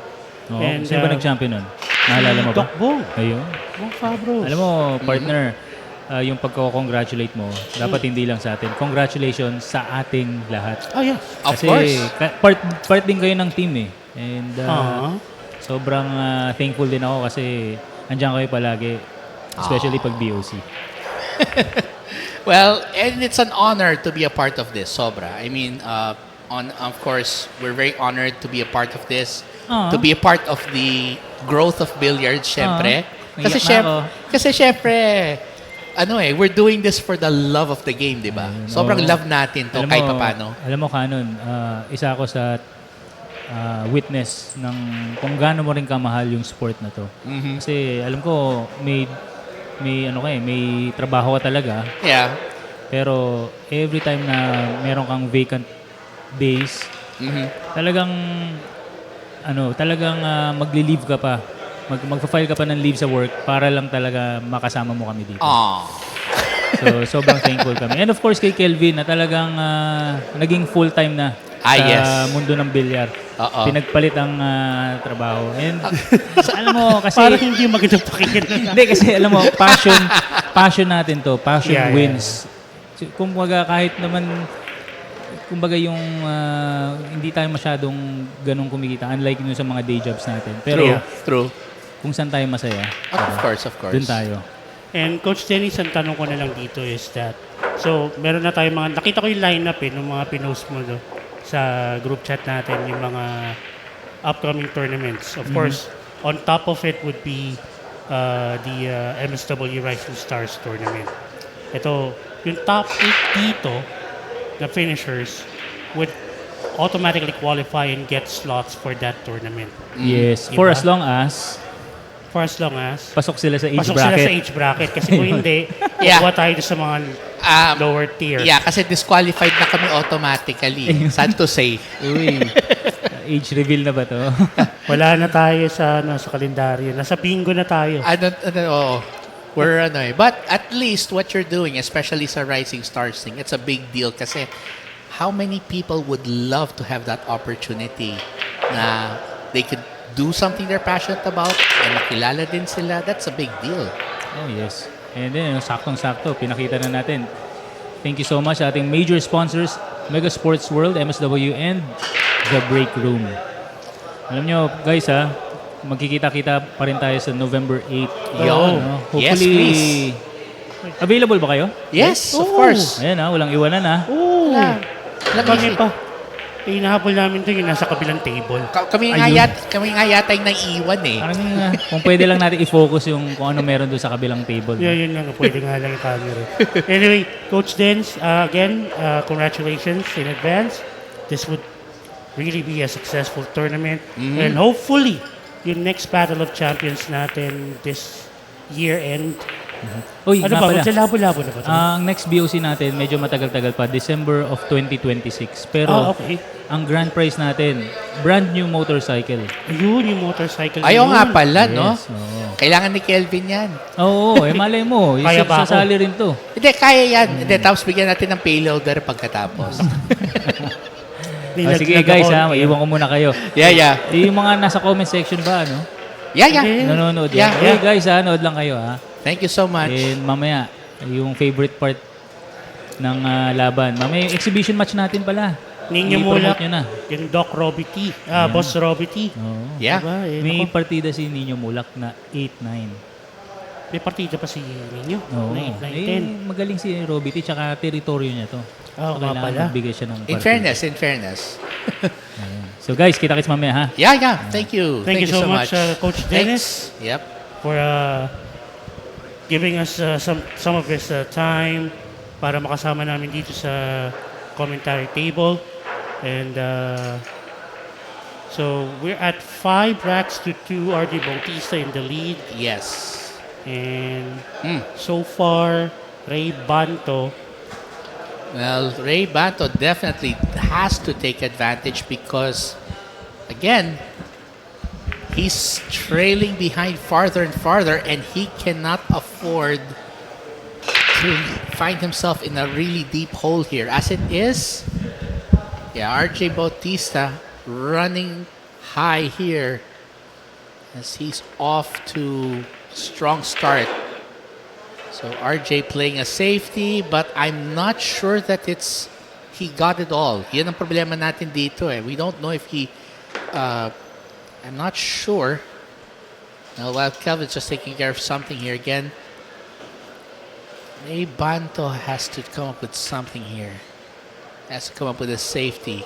Oo. Sino ba nag-champion nun? Naalala mo ba? Doc Bong. Ayun. Bong Fabros. Alam mo, partner, yung pagko-congratulate mo, dapat hindi lang sa atin. Congratulations sa ating lahat. Oh, yes. Of Kasi course. part din kayo ng team eh. And sobrang thankful din ako kasi andyan kayo palagi. Especially pag BOC. Well, and it's an honor to be a part of this, sobra. I mean, of course, we're very honored to be a part of this. To be a part of the growth of billiards, syempre. Kasi syempre, we're doing this for the love of the game, di ba? Sobrang love natin to kahit papano. Alam mo, Canon, isa ako sa witness ng kung gaano mo rin kamahal yung sport na to. Kasi alam ko, may trabaho ka talaga. Yeah. Pero every time na meron kang vacant days, talagang magli-leave ka pa. Magfa-file ka pa ng leave sa work para lang talaga makasama mo kami dito. So, sobrang thankful kami. And of course, kay Kelvin na talagang naging full-time na sa mundo ng bilyar. Pinagpalit ang trabaho. And alam mo, kasi... Parang hindi magandang pakinggan. Hindi, kasi alam mo, passion natin to. Passion wins. So, kumbaga, kahit naman... Kumbaga yung hindi tayo masyadong ganong kumikita unlike yung sa mga day jobs natin. Pero True. Kung saan tayo masaya. Of course. Doon tayo. And Coach Dennis, ang tanong ko na lang dito is that, so meron na tayo nakita ko yung lineup ng mga pinost mo sa group chat natin, yung mga upcoming tournaments. Of course, on top of it would be the MSW Rising Stars tournament. Ito, yung top 8 dito na finishers would automatically qualify and get slots for that tournament. Yes. Diba? For as long as For as long as pasok sila sa age pasok bracket. sila sa age bracket. Kasi kung hindi, Yeah. kukuha tayo sa mga lower tier. Yeah, kasi disqualified na kami automatically. Sad to say. Uy. Age reveal na ba to? Wala na tayo sa kalendaryo. Nasa bingo na tayo. Oo. We're But at least what you're doing, especially sa Rising Stars thing, it's a big deal kasi how many people would love to have that opportunity na they could do something they're passionate about and makilala din sila. That's a big deal. Oh, yes. And then, saktong-sakto, pinakita na natin. Thank you so much sa ating major sponsors, Mega Sports World, MSW, and The Break Room. Alam nyo, guys, magkikita-kita pa rin tayo sa November 8. Yun. Hopefully, Yes, please. Available ba kayo? Yes, of Oo. course. Ayan, walang iwanan, Oo. Wala. Kami pa. Hinahabol namin ito yung nasa kabilang table. Kami nga yata yung naiiwan eh. Parang kung pwede lang natin i-focus yung kung ano meron doon sa kabilang table. Yun lang. Pwede nga lang yung camera. Anyway, Coach Dens, again, congratulations in advance. This would really be a successful tournament. And hopefully, yung next Battle of Champions natin this year end. Uy, Ano nga ba? pala. Maglalabo-labo na ba ito? Ang next BOC natin, medyo matagal-tagal pa, December of 2026. Pero Okay. ang grand prize natin, brand new motorcycle. Ayun, yung motorcycle. Ayaw yun. nga pala, no? Yes, oo. Kailangan ni Kelvin yan. Oo, malay mo. Kaya ba ako? Sasali rin to. Hindi, kaya yan. Hindi, tapos bigyan natin ng payloader pagkatapos. Sige guys, maiwan ko muna kayo. Yeah. Yung mga nasa comment section ba, ano? Yeah. Okay. Nanonood Yeah. yan. Hey guys, nood lang kayo, Thank you so much. And mamaya, yung favorite part ng laban. Mamaya yung exhibition match natin pala. Ninyo I-promote Mulak, nyo na. yung Doc Robbie T. Boss Robbie T. Oo. Yeah. Diba? May Naku, partida si Ninyo Mulak na 8-9. may partida pa si Ninyo. Oo. 9-10. Magaling si Robbie T, tsaka teritoryo niya to. Oo nga Kailangan pala. magbigay siya ng In partida. fairness. Ayan. So guys, kita-kits mamaya ha. Yeah. Thank you. Thank you so much, Coach Dennis. Thanks. Yep. For giving us some of his time para makasama namin dito sa commentary table. And so we're at 5 racks to 2. RJ Bautista in the lead. Yes. And so far, Rey Banto. Well, Rey Banto definitely has to take advantage because, again, he's trailing behind farther and farther, and he cannot afford to find himself in a really deep hole here. As it is, RJ Bautista running high here as he's off to strong start. So RJ playing a safety, but I'm not sure that he got it all. Yan ang problema natin dito eh. We don't know if I'm not sure. Now, while Kelvin's just taking care of something here again, Rey Banto has to come up with something here. Has to come up with a safety.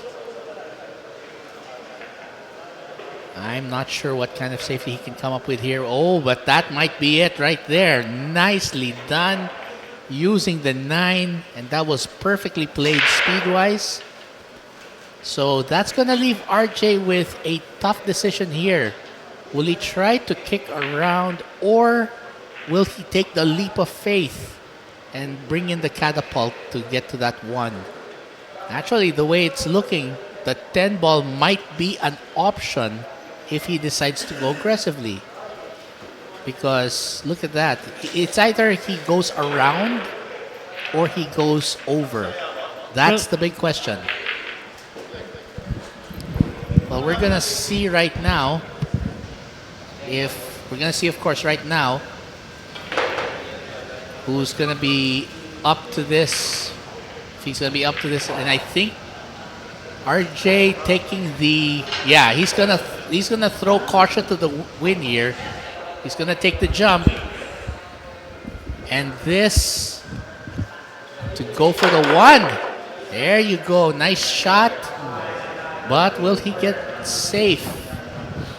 I'm not sure what kind of safety he can come up with here. Oh, but that might be it right there. Nicely done using the 9, and that was perfectly played speed-wise. So that's going to leave RJ with a tough decision here. Will he try to kick around, or will he take the leap of faith and bring in the catapult to get to that 1? Actually, the way it's looking, the 10 ball might be an option if he decides to go aggressively. Because look at that. It's either he goes around or he goes over. That's the big question. Well, we're going to see right now of course, right now who's going to be up to this. If he's going to be up to this. And I think RJ taking he's gonna throw caution to the wind here. He's gonna take the jump, and this to go for the 1. There you go, nice shot. But will he get safe?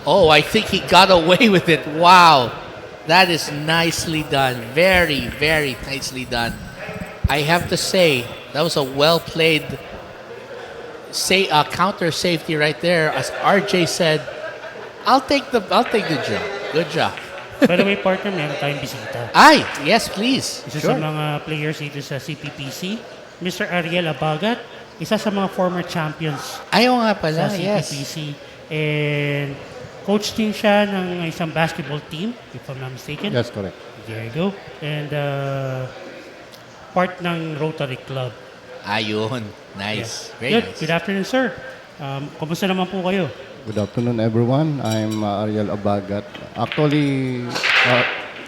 Oh, I think he got away with it. Wow. That is nicely done. Very, very nicely done. I have to say, that was a well-played counter safety right there. As RJ said, I'll take the job. Good job. By the way, partner, meron tayong bisita. Ay, yes, please. Isa sa mga players dito sa CPPC, Mr. Ariel Abagat, isa sa mga former champions Ayaw nga pala, sa yes. CPPC. And coach din siya ng isang basketball team, if I'm not mistaken. Yes, correct. There you go. And part ng Rotary Club. Ayun. Nice. Very Good. nice. Good afternoon, sir. Kumusta naman po kayo? Good afternoon, everyone. I'm Ariel Abagat. Actually,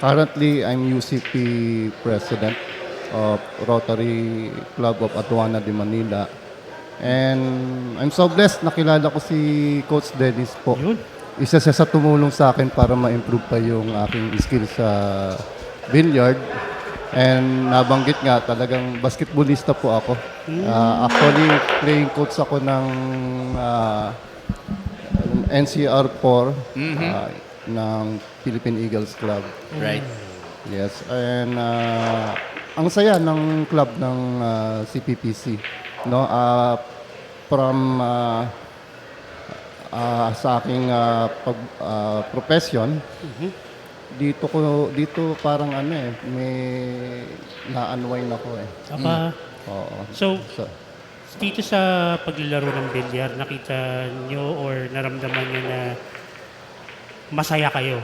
currently, I'm UCP President of Rotary Club of Atuana de Manila. And I'm so blessed nakilala ko si Coach Dennis po. Yun. Isa siya sa tumulong sa akin para ma-improve pa yung aking skill sa billiard. And nabanggit nga, talagang basketballista po ako. Actually, playing coach ako ng NCR 4 ng Philippine Eagles Club. Right. Yes, and ang saya ng club ng CPPC, no? From sa aking profession, dito parang may na-unwind ako eh. Aba, Oo. so, So, dito sa paglalaro ng bilyar, nakita nyo or naramdaman nyo na masaya kayo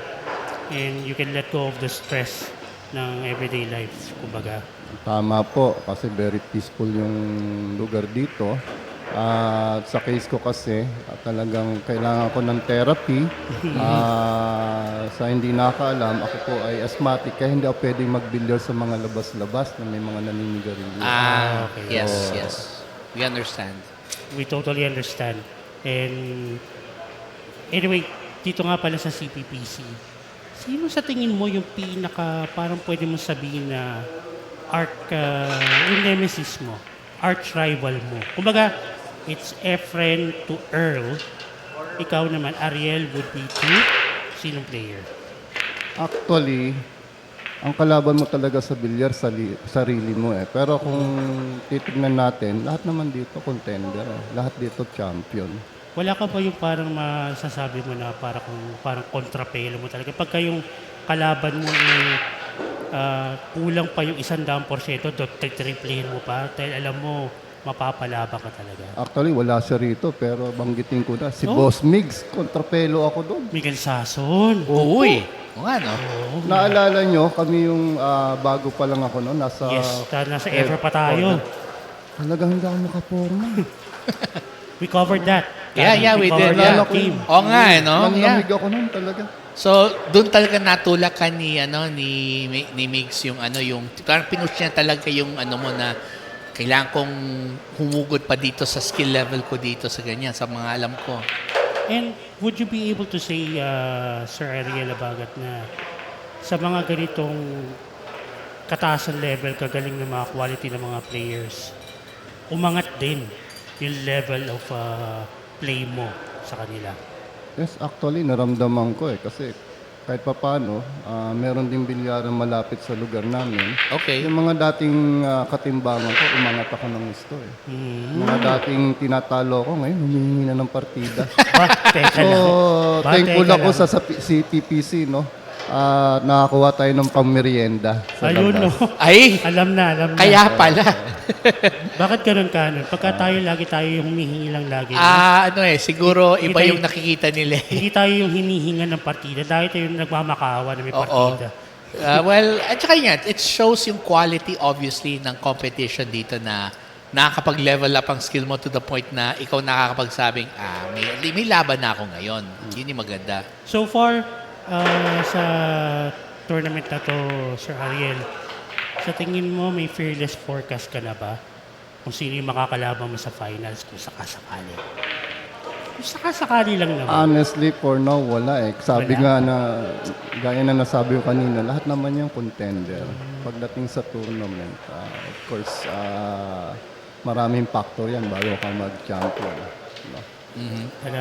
and you can let go of the stress ng everyday life, kumbaga. tama po, kasi very peaceful yung lugar dito. At sa case ko kasi, talagang kailangan ko ng therapy. Sa hindi nakakaalam, ako po ay asthmatic, kaya hindi ako pwedeng magbilyar sa mga labas-labas na may mga naninigarilyo. Okay. Yes, yes. We understand. We totally understand. And anyway, dito nga pala sa CPPC, sino sa tingin mo yung parang pwede mo sabihin na yung nemesis mo, arch rival mo? Kumbaga, it's Efren to Earl. Ikaw naman, Ariel would be to sinong player? Actually, ang kalaban mo talaga sa bilyar, sarili mo eh. Pero kung titignan natin, lahat naman dito contender eh. Lahat dito champion. Wala ka ba yung parang masasabi mo na parang kontrapelo mo talaga? Pagka yung kalaban mo kulang pa yung 100%, triplehin mo pa dahil alam mo mapapalaban ka talaga. Actually, wala siya rito, pero banggitin ko na. Si Boss Migs, kontrapelo ako doon. Miguel Sason. Uy. O nga, no? Naalala nyo, kami yung bago pa lang ako noon, nasa Nasa ever pa tayo. Talagang hindi ako nakaporma. We covered that. Yeah, we did. covered Yeah. that team. O nga, no? Yeah. Nanlamig ako noon talaga. So, doon talaga natulak ka ni Migs yung parang pinush niya talaga yung mo na kailangan kong humugod pa dito sa skill level ko dito sa ganyan, sa mga alam ko. And would you be able to say, Sir Ariel Abagat, na sa mga ganitong kataasan level, kagaling ng mga quality ng mga players, umangat din yung level of play mo sa kanila? Yes, actually, naramdaman ko eh. Kasi kahit pa paano, meron ding bilyaran malapit sa lugar namin. Okay. Yung mga dating katimbangan ko, umangat ako ng gusto eh. Mga dating tinatalo ko, ngayon humihingi na ng partida. Teka So, lang. thankful Teka ako lang. sa CPPC, no? Nakakuha tayo ng pangmerienda sa Ayun, no? labas. Ay, Alam na. kaya pala. Bakit ganun ka nun? Pagka tayo yung humihingi lang lagi. Siguro Hindi iba tayo- yung nakikita nila. Hindi tayo yung hinihinga ng partida. Dahil tayo yung nagmamakawa na may partida. Well, at saka nga, it shows yung quality, obviously, ng competition dito na nakakapag-level up ang skill mo to the point na ikaw nakakapagsabing, may laban na ako ngayon. Yun yung maganda. So far, sa tournament na to, Sir Ariel, sa tingin mo, may fearless forecast ka na ba? Kung sino yung makakalaban mo sa finals kung sakasakali? Kung sakasakali lang naman. Honestly, for now, wala eh. Sabi Wala. nga na, gaya na nasabi ko kanina, lahat naman yung contender. Pagdating sa tournament, of course, maraming factor yan bago ka mag-champion. No?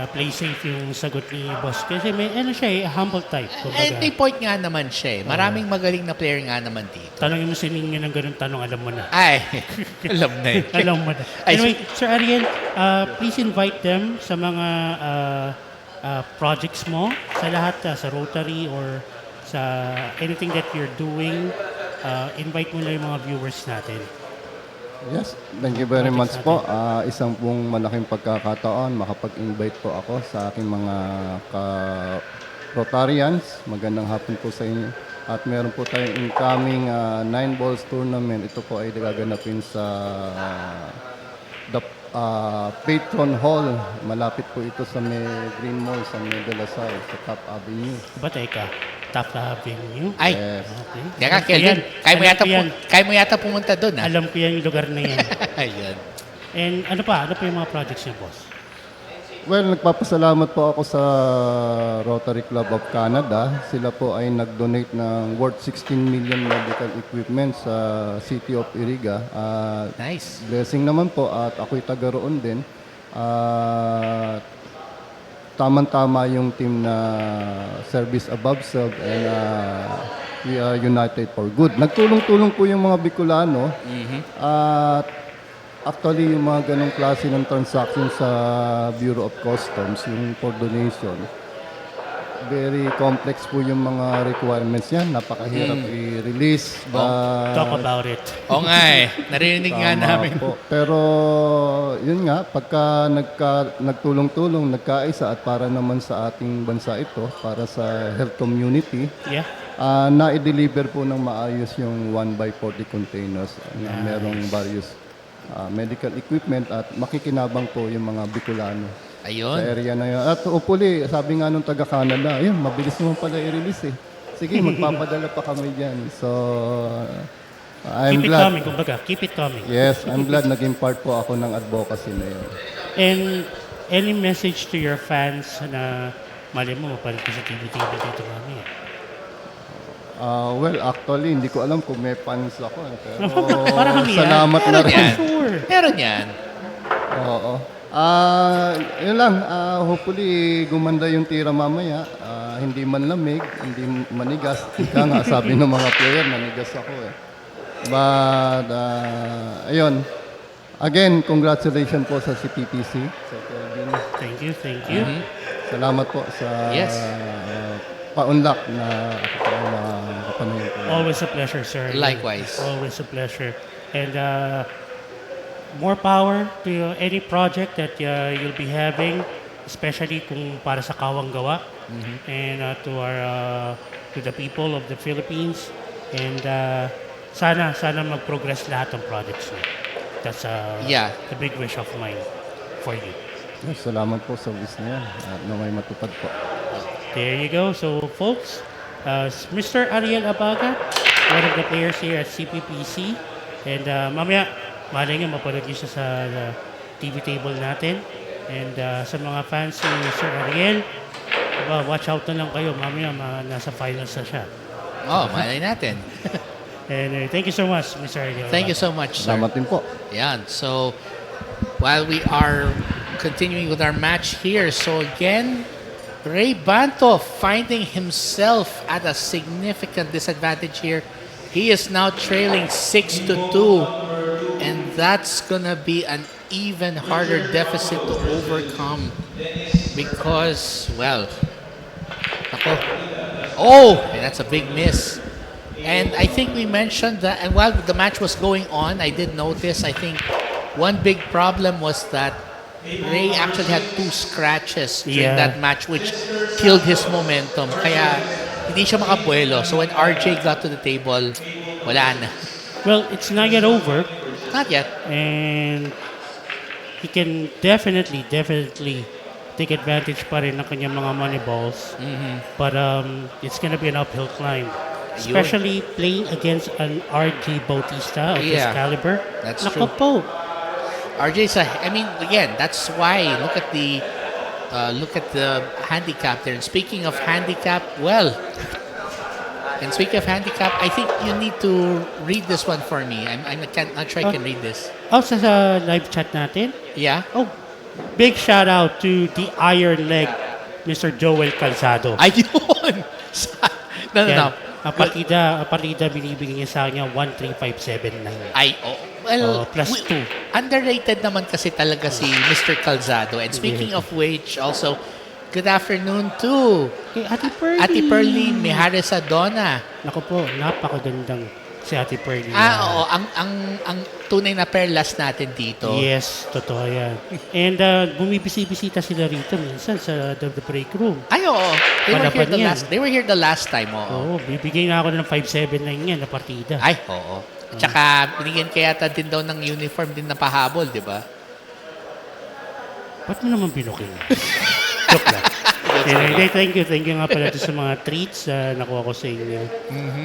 Play safe yung sagot ni boss. Kasi may ano siya humble type. And may point nga naman siya. Maraming magaling na player nga naman dito. Tanongin mo si Ninyo ng ganun tanong, alam mo na. Ay, alam na yun. Alam mo na. Anyway, Sir Ariel, please invite them sa mga projects mo, sa lahat, sa Rotary or sa anything that you're doing. Invite mo na yung mga viewers natin. Yes, thank you very much po. Isang pong malaking pagkakataon makapag-invite po ako sa aking mga ka-Rotarians. Magandang hapon po sa inyo. At meron po tayong incoming 9 balls tournament. Ito po ay gaganapin sa the Patron Hall. Malapit po ito sa may Green Mall sa May de la Salle, sa Top Avenue. Ba, teka. Top Avenue? Ay, Yes. Okay. kaya Kelvin, kaya mo yata pumunta doon, ha? Alam ko yan yung lugar na yan. Ayun. And ano pa yung mga projects niyo, boss? Well, nagpapasalamat po ako sa Rotary Club of Canada. Sila po ay nag-donate ng worth 16 million medical equipment sa City of Iriga. Nice. Blessing naman po at ako'y taga roon din. Tama-tama yung team na service above self and we are united for good. Nagtulong-tulong po yung mga Bicolano at actually yung mga ganong klase ng transaction sa Bureau of Customs, yung for donation, very complex po yung mga requirements yan. Napakahirap i-release. Talk about it. Oo nga eh. Narinig nga Tama namin. po. Pero yun nga, pagka nagtulong-tulong, nagkaisa at para naman sa ating bansa ito, para sa health community, Yeah. na-deliver po ng maayos yung 1x40 containers na merong various medical equipment at makikinabang po yung mga Bicolano sa Ayun. area na yun. At hopefully, sabi nga nung taga-Canada, ayun, mabilis naman pala i-release eh. Sige, magpapadala pa kami dyan. So, I'm Keep it glad. coming, kumbaga. Keep it coming. Yes, I'm glad naging part po ako ng advocacy na yun. And any message to your fans na mali mo, mapalit ka sa TV dito mami. Well, actually, hindi ko alam kung may fans ako. Pero Para kami yan. salamat na rin. Yan. Sure. Meron yan. Oo. Yun lang. Hopefully, gumanda yung tira mamaya. Hindi man lamig, hindi manigas. Ika nga, sabi ng mga player, nanigas ako eh. But, ayun. Again, congratulations po sa CPPC. Sa Kelvin. Thank you, thank you. Salamat po sa Yes. paunlak na ako po makapanood po. Always a pleasure, sir. Likewise. Always a pleasure. And more power to any project that you'll be having, especially kung para sa kawang gawa. And to the people of the Philippines. And sana mag-progress lahat ng projects niyo. That's Yeah. the big wish of mine for you. Salamat po sa wish na yan. At na may matupad po. There you go. So, folks, Mr. Ariel Abaga, one of the players here at CPPC. And mamaya, malay nga, mapanood niyo siya sa TV table natin. And sa mga fans ni Sir Ariel, watch out na lang kayo. Mamaya, nasa finals na siya. Oh, malay natin. And thank you so much, Mr. Ariel. Thank you so much, sir. Salamat din po. Yan. So, while we are continuing with our match here, so again, Rey Banto finding himself at a significant disadvantage here. He is now trailing 6-2, and that's gonna be an even harder deficit to overcome because, well, ako, that's a big miss. And I think we mentioned that, and while the match was going on, I did notice, I think one big problem was that Rey actually had 2 scratches during that match, which killed his momentum. Kaya hindi siya makabuelo. So when RJ got to the table, wala na. Well, it's not yet over. Not yet. And he can definitely take advantage pa rin ng kanyang mga money balls. But it's gonna be an uphill climb. Especially playing against an RJ Bautista of his caliber. That's Naku true. po. RJ's again, that's why look at the handicap there. And speaking of handicap, I think you need to read this one for me. I'm not sure I can read this. Sa live chat natin? Yeah. Oh, big shout out to the iron leg, Mr. Joel Calzado. Ayun! No, no, no. Yan. Ang partida binibigyan niya sa kanya 13579. Ay, oh, well, Plus 2. underrated naman kasi talaga si Mr. Calzado. And speaking of which, also, good afternoon to Hey, Ate Pearly. Ate Pearly Mijares Adona. Naku po, napakagandang si Ate Pearly. Oo, ang tunay na perlas natin dito. Yes, totoo yan. And bumibisi-bisita sila rito minsan sa the break room. Ay, oo. Palaban yan. They were here the last time, oo. Oo, bibigay na ako ng 579 yan na partida. Ay, oo. Tsaka, binigyan kaya yata din daw ng uniform din na pahabol, di ba? Ba't mo naman binukin? Joke lang. Anyway, thank you nga pala sa mga treats na nakuha ko sa inyo.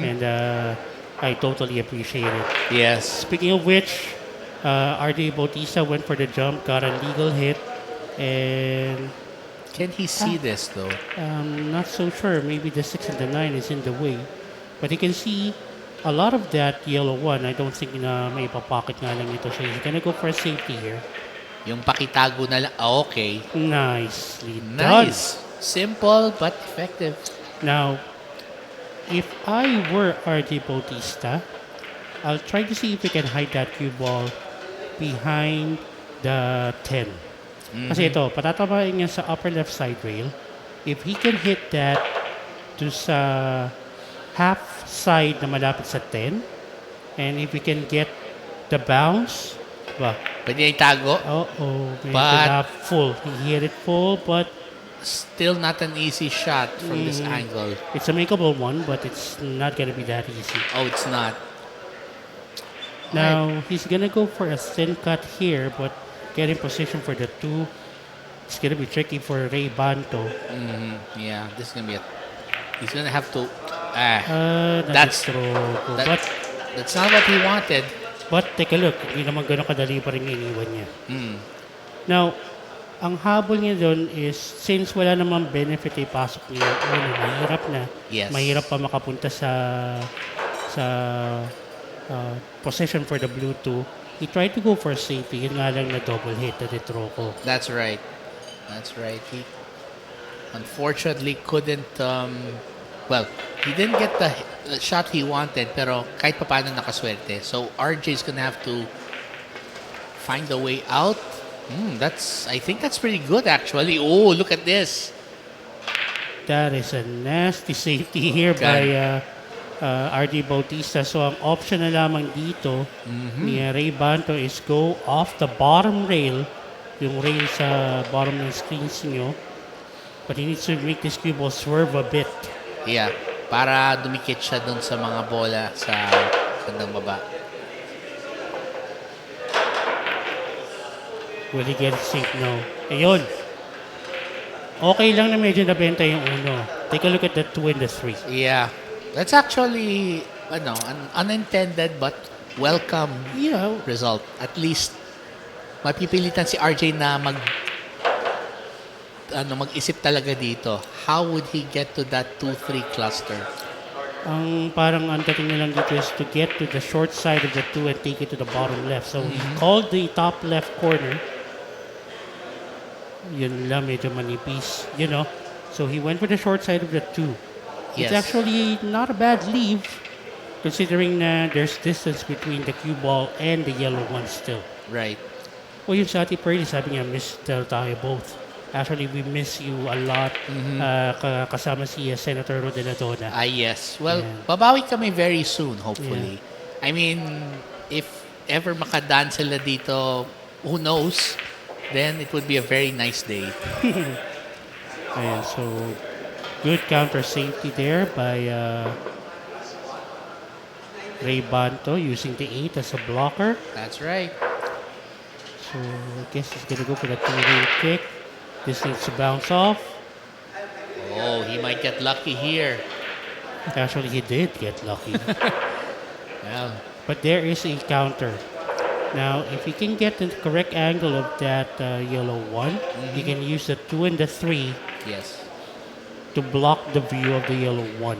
And I totally appreciate it. Yes. Speaking of which, RJ Bautista went for the jump, got a legal hit, and Can he see this, though? I'm not so sure. Maybe the 6 and the 9 is in the way. But you can see a lot of that yellow one. I don't think na may papocket nga lang ito. So he's gonna go for a safety here. Yung pakitago na lang. Ah, okay. Nicely done. Nice. Simple but effective. Now, if I were RJ Bautista, I'll try to see if we can hide that cue ball behind the 10. Kasi ito, patatabain niya sa upper left side rail. If he can hit that to sa half side na malapit sa 10, and if we can get the bounce, ba? Pwede niya itago. But full. He hit it full, but Still not an easy shot from this angle. it's a makeable one, but it's not gonna be that easy. Oh, it's not. Now, he's gonna go for a thin cut here, but getting position for the 2, it's gonna be tricky for Rey Banto. Yeah, this is gonna be he's gonna have to. That's That's not what he wanted. But take a look, hindi naman ganun kadali pa rin iniwan niya. Now, ang habol niya doon is, since wala namang benefit ay pasok niya, mahirap na. Yes. Mahirap pa makapunta sa possession for the blue 2. He tried to go for safety, yun nga lang na double hit na detroko. That's right. He unfortunately couldn't. Well, he didn't get the shot he wanted, pero kahit pa paano nakaswerte. So RJ is gonna have to find a way out. I think that's pretty good actually. Oh, look at this. That is a nasty safety here by RJ Bautista. So ang option na lamang dito ni Rey Banto is go off the bottom rail, yung rail sa bottom ng screens nyo. But he needs to make this cue ball swerve a bit. Yeah, para dumikit siya dun sa mga bola sa bandang baba. Will he get it safe? No. Ayun. Okay lang na medyo nabenta yung uno. Take a look at the 2 and the 3. Yeah, that's actually an unintended but welcome result. At least mapipilitan si RJ na mag-isip talaga dito. How would he get to that 2-3 cluster? Ang parang ang dating nilang dito is to get to the short side of the 2 and take it to the bottom left. So he called the top left corner. Yun lang, medyo manipis, So he went for the short side of the 2. Yes. It's actually not a bad leave, considering na there's distance between the cue ball and the yellow one still. Right. O yung sa Ate Pearly, sabi niya, miss tayo both. Actually, we miss you a lot. Kasama si Senator Rodeladona. Yes. Well, babawi kami very soon, hopefully. I mean, if ever makadaan sila dito, who knows? Then it would be a very nice day. Ayan, so good counter safety there by Rey Banto using the 8 as a blocker. That's right. So I guess he's gonna go for the 2-wheel kick. This needs to bounce off. Oh, he might get lucky here. Actually, he did get lucky. Well, But there is a counter. Now, if he can get the correct angle of that yellow one, he can use the 2 and the 3 yes. to block the view of the yellow one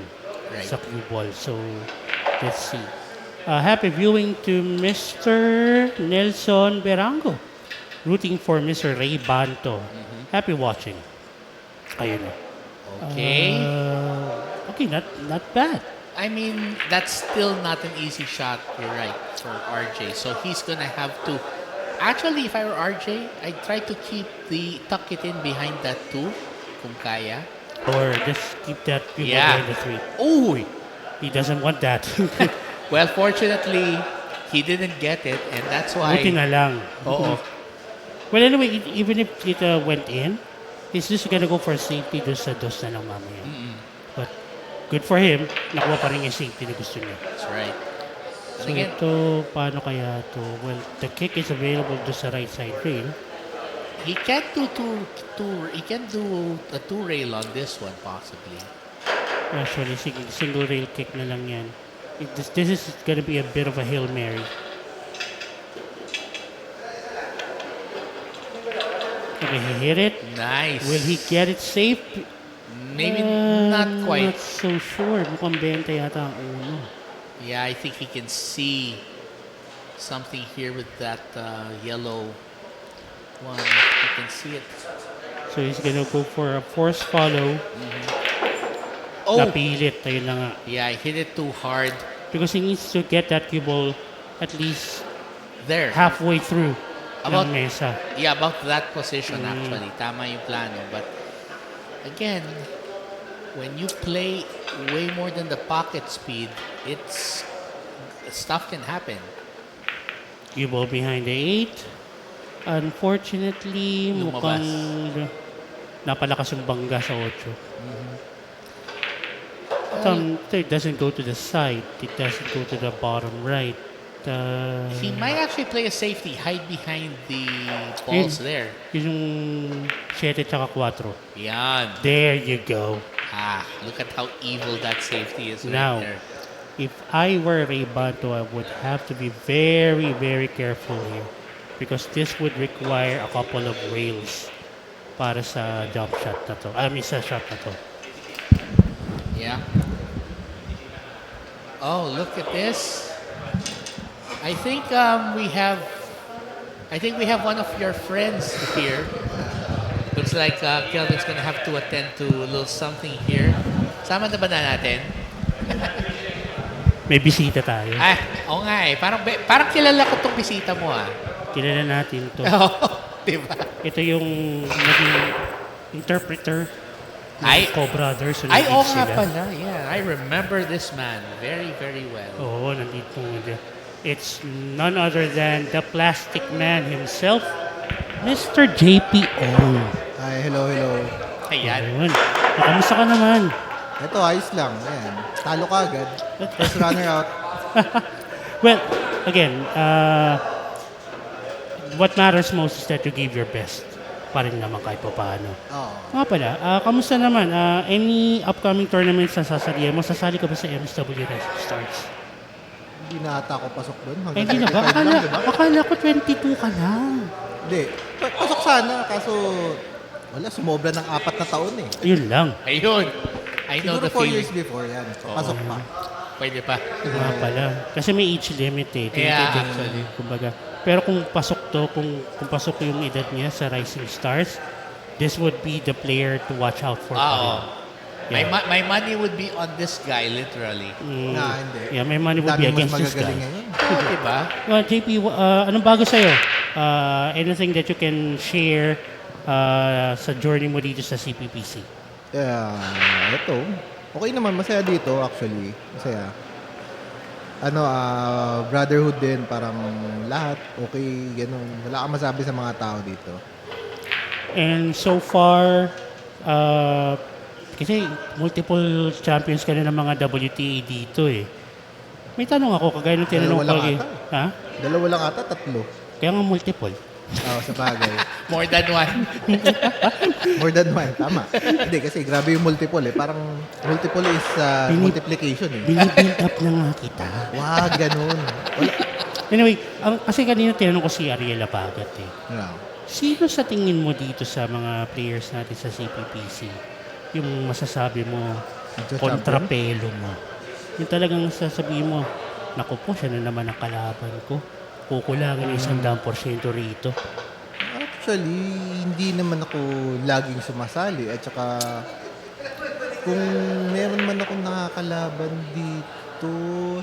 Right. sa cue ball. So, let's see. Happy viewing to Mr. Nelson Berango. rooting for Mr. Rey Banto. Happy watching. Ayun na. Okay. Okay, not bad. I mean, that's still not an easy shot, you're right, for RJ. So he's gonna have to... Actually, if I were RJ, I'd try to tuck it in behind that 2, kung kaya. Or just keep that people Yeah. behind the 3. Ooh! He doesn't want that. Well, fortunately, he didn't get it, and that's why... Buti na lang. Oo. Well, anyway, even if it went in, he's just gonna go for safety doon sa dos na lang mamaya. But good for him, nakuha pa rin yung safety na gusto niya. That's right. So And again, ito, paano kaya ito? Well, the kick is available doon sa right side rail. he can't do he can do a 2 rail on this one, possibly. Actually, single rail kick na lang yan. This is gonna be a bit of a Hail Mary. Okay, he hit it. Nice. Will he get it safe? Maybe not quite. Not so sure. Mukhang 20 yata ang uno. Yeah, I think he can see something here with that yellow one. You can see it. So he's gonna go for a force follow. Oh! Napilit. Ayun na nga. Yeah, I hit it too hard. Because he needs to get that cue ball at least There. halfway through About- ng mesa. Yeah, about that position actually. Tama yung plano. But again, when you play way more than the pocket speed, stuff can happen. Cue ball behind the 8. Unfortunately, Lumabas. mukhang napalakas yung bangga sa 8. It doesn't go to the side. It doesn't go to the bottom right. He might actually play a safety, hide behind the balls there. Yun yung 7 tsaka 4. Yan. There you go. Look at how evil that safety is Now, right there. if I were Rey Banto, I would have to be very, very careful here. Because this would require a couple of rails para sa jump shot na to. Sa shot na to. Yeah. Oh, look at this. I think we have one of your friends here. Looks like Kelvin's gonna have to attend to a little something here. Sama na ba na natin? May bisita tayo. Oo nga eh. Parang kilala ko tong bisita mo Kilala natin to. Oo, diba? Ito yung naging interpreter ng Co-Brothers. So Oo nandito nga sila. pala. Yeah, I remember this man very, very well. Oo, nandito. It's none other than the plastic man himself, Mr. JP Ong. Hi, hello. Ayan. Ayun. Kamusta ka naman? Ito, ayos lang. Ayan. Talo ka agad. First runner out. Well, again, what matters most is that you give your best pa rin naman kahit pa paano. Oo. Nga pala, kamusta naman? Any upcoming tournaments na sasalihan mo? Sasali ka ba sa MSW Rising Stars? Hindi na ata ako pasok doon. Eh, hindi na ba? 35 lang, di ba? Akala ko 22 ka lang. Hindi. Pasok sana, kaso wala, sumobra ng 4 na taon eh. Yun lang. Ayun. I know Siguro the 4 feeling. years before yan. So, pasok pa. Pwede pa. Nga pala. Kasi may age limit eh. Yeah. Actually. Kumbaga. Pero kung pasok to, kung pasok yung edad niya sa Rising Stars, this would be the player to watch out for. Oo. Yeah. My money would be on this guy, literally. Na, hindi. Yeah, my money would be Dami mas against this guy. magagaling ngayon. Oo, diba? JP, anong bago sa'yo? Anything that you can share sa journey mo dito sa CPPC? Ito. Okay naman, masaya dito actually. Masaya. Brotherhood din, parang lahat, okay, ganun. Wala kang masabi sa mga tao dito. And so far, kasi multiple champions ka na ng mga WTA dito eh. May tanong ako, kagaya nung tinanong Dalawa lang ko. ata. Ha? Dalawa lang ata, 3. Kaya nga multiple. Oo, sa bagay. More than one. More than 1, tama. Hindi, kasi grabe yung multiple eh. Parang multiple is multiplication eh. Binibuild up na nga kita. Wag, ganun. Wala. Anyway, kasi kanina tinanong ko si Ariel Apagat eh. No. Sino sa tingin mo dito sa mga players natin sa CPPC? Yung masasabi mo, kontrapelo mo. Yung talagang sasabihin mo, naku po, siya na naman ang kalaban ko. Kukulangin 100% rito. Actually, hindi naman ako laging sumasali. At saka, kung meron man akong nakakalaban dito,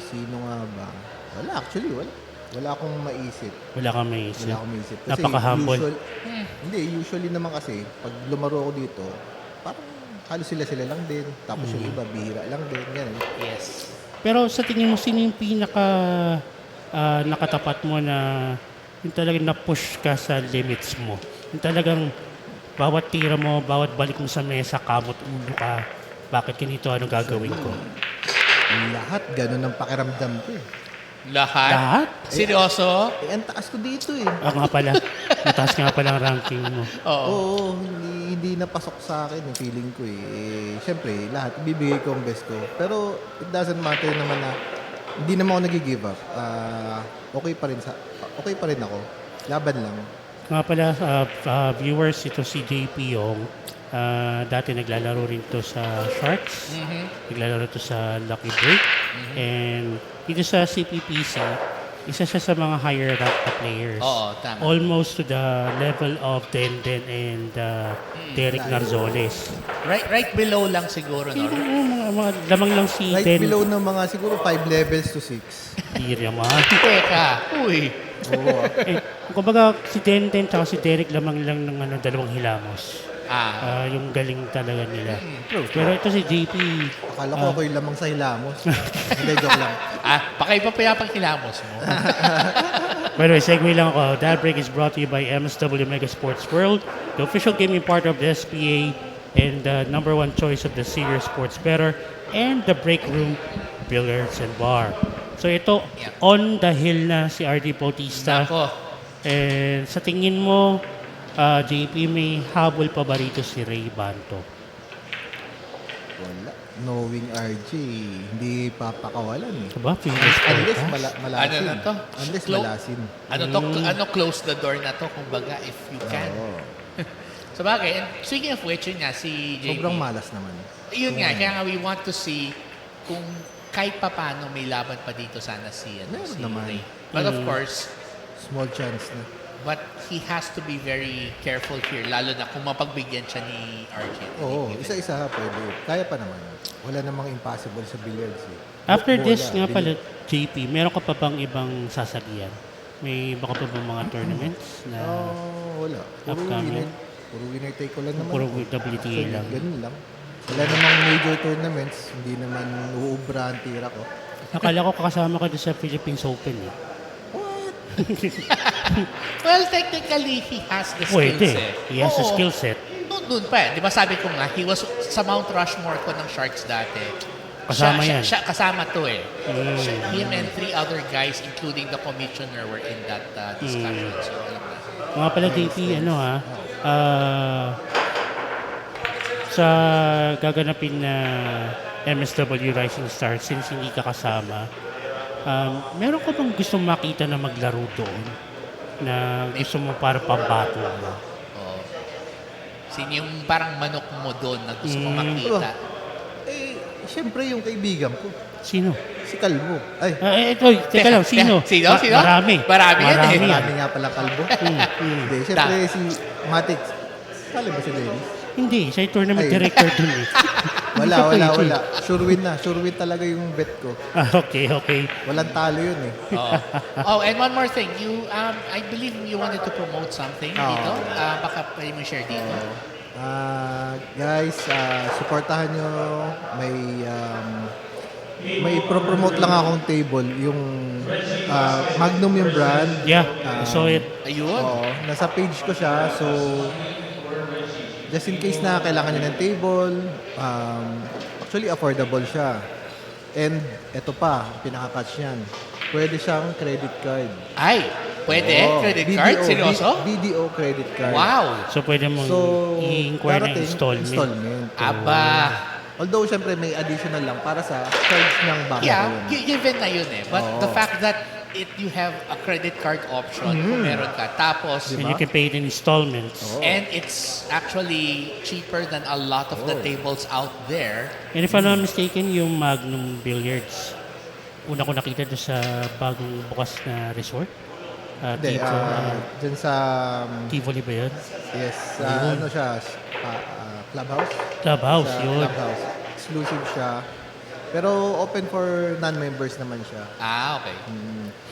sino nga ba? Wala, actually, wala. Wala akong maisip. Wala kang maisip. Wala akong maisip. Kasi Napaka-humble. usually naman kasi, pag lumaro ako dito, parang halos sila lang din. Tapos yung iba, bihira lang din. Ganun. Yes. Pero sa tingin mo, sino yung nakatapat mo na yung talagang na-push ka sa limits mo? Yung talagang bawat tira mo, bawat balik mo sa mesa, kamot ulo ka, bakit ganito, ano gagawin ko? Lahat, ganun ang pakiramdam ko eh. Lahat? Seryoso? Ang taas ko dito eh. Nga pala, mataas nga pala ang ranking mo. Oo, hindi napasok sa akin yung feeling ko Siyempre, lahat, ibibigay ko ang best ko. Pero it doesn't matter naman na hindi naman ako nag-give up. Okay pa rin ako. Laban lang. Nga pala, viewers, ito si JP Yong. Dati naglalaro rin to sa Sharks. Naglalaro to sa Lucky Break. And dito sa CPPC, isa siya sa mga higher ranked na players. Oo, tama. Almost to the level of Denden and Derek Narzoles. Right below lang siguro, no? Mga lamang lang si Right Den. below ng mga siguro 5 levels to 6. Hindi naman. Teka. Uy. Oo. Kumbaga si Denden at si Derek lamang lang ng dalawang hilamos. Yung galing talaga nila. Pero ito si JP. Akala ko ako yung lamang sa hilamos. Hindi, joke lang. Pakipapayapang hilamos mo. By the way, segue lang ako. That break is brought to you by MSW Mega Sports World, the official gaming partner of the SPA and the number one choice of the senior sports bettor, and the Break Room Billiards and Bar. So ito, on the hill na si RJ Bautista. Nako. And sa tingin mo, JP, may habol pa ba rito si Rey Banto? Wala. Knowing RJ, hindi papakawalan eh. Diba? Fingers Unless crossed. malasin. Ano na to? Unless Clo- malasin. Close the door na to, kumbaga, if you can. Oo. So bagay, and speaking of which, yun nga, si JP. Sobrang malas naman. Yun nga, kaya nga we want to see kung kahit pa paano may laban pa dito sana si Meron si naman. Rey. But of course, Small chance na. but he has to be very careful here, lalo na kung mapagbigyan siya ni RJ. Oo, isa-isa pwede. Kaya pa naman. Wala namang impossible sa billiards eh. After Bola, this nga pala, billiard. JP, meron ka pa bang ibang sasagian? May baka pa bang mga tournaments na Wala. Upcoming. Puro winner take ko lang naman. puro ako. WTA Actually, lang? Ganun lang. Wala namang major tournaments. Hindi naman uubra ang tira ko. Akala ko kakasama ka doon sa Philippines Open eh. Well, technically, he has the skill Pwede. set. He has a Oo. skill set. Doon pa eh. Di ba sabi ko nga, he was sa Mount Rushmore ko ng Sharks dati. Kasama yan. Kasama to eh. Him and 3 other guys, including the commissioner, were in that discussion. So, alam na. Mga pala, JP, sa gaganapin na MSW Rising Stars, since hindi ka kasama, meron ka bang gusto makita na maglaro doon? Na gusto mo para pambato mo? Oo. Sino yung parang manok mo doon na gusto mo makita? Siyempre yung kaibigan ko. Sino? Si Kalbo. Ay, Ito, teka lang, sino? Sino? Marami. Marami yan eh. marami nga pala Kalbo. Hindi, siyempre si Matix. Kala ba si Dennis? Hindi, siya yung tournament Ay. director dun eh. Wala. Ito. Sure win na. Sure win talaga yung bet ko. Okay. Walang talo yun eh. Oh, and one more thing. You, I believe you wanted to promote something dito. Baka pwede mo share dito. Guys, supportahan nyo. May pro-promote lang akong table. Yung Magnum yung brand. Yeah, I saw it. Ayun. Oo, nasa page ko siya. So, just in case na kailangan nyo ng table, actually affordable siya. And ito pa, pinaka-catch yan. Pwede siyang credit card. Ay, pwede? Oo, Credit card? Seryoso? BDO credit card. Wow. So pwede mong So, i-inquire na darating, installment. Aba. Although, syempre, may additional lang para sa charge ng baka Yeah, yun. given na yun eh. But Oo. the fact that you have a credit card option kung meron ka. Tapos, And you can pay it in installments. and it's actually cheaper than a lot of the tables out there. And if I'm not mistaken, yung Magnum Billiards, una ko nakita doon sa bagong bukas na resort. Hindi, dyan sa, Tivoli ba yun? yes, ano siya, clubhouse? Clubhouse, Sa yun. clubhouse. Exclusive siya. Pero open for non-members naman siya. Okay.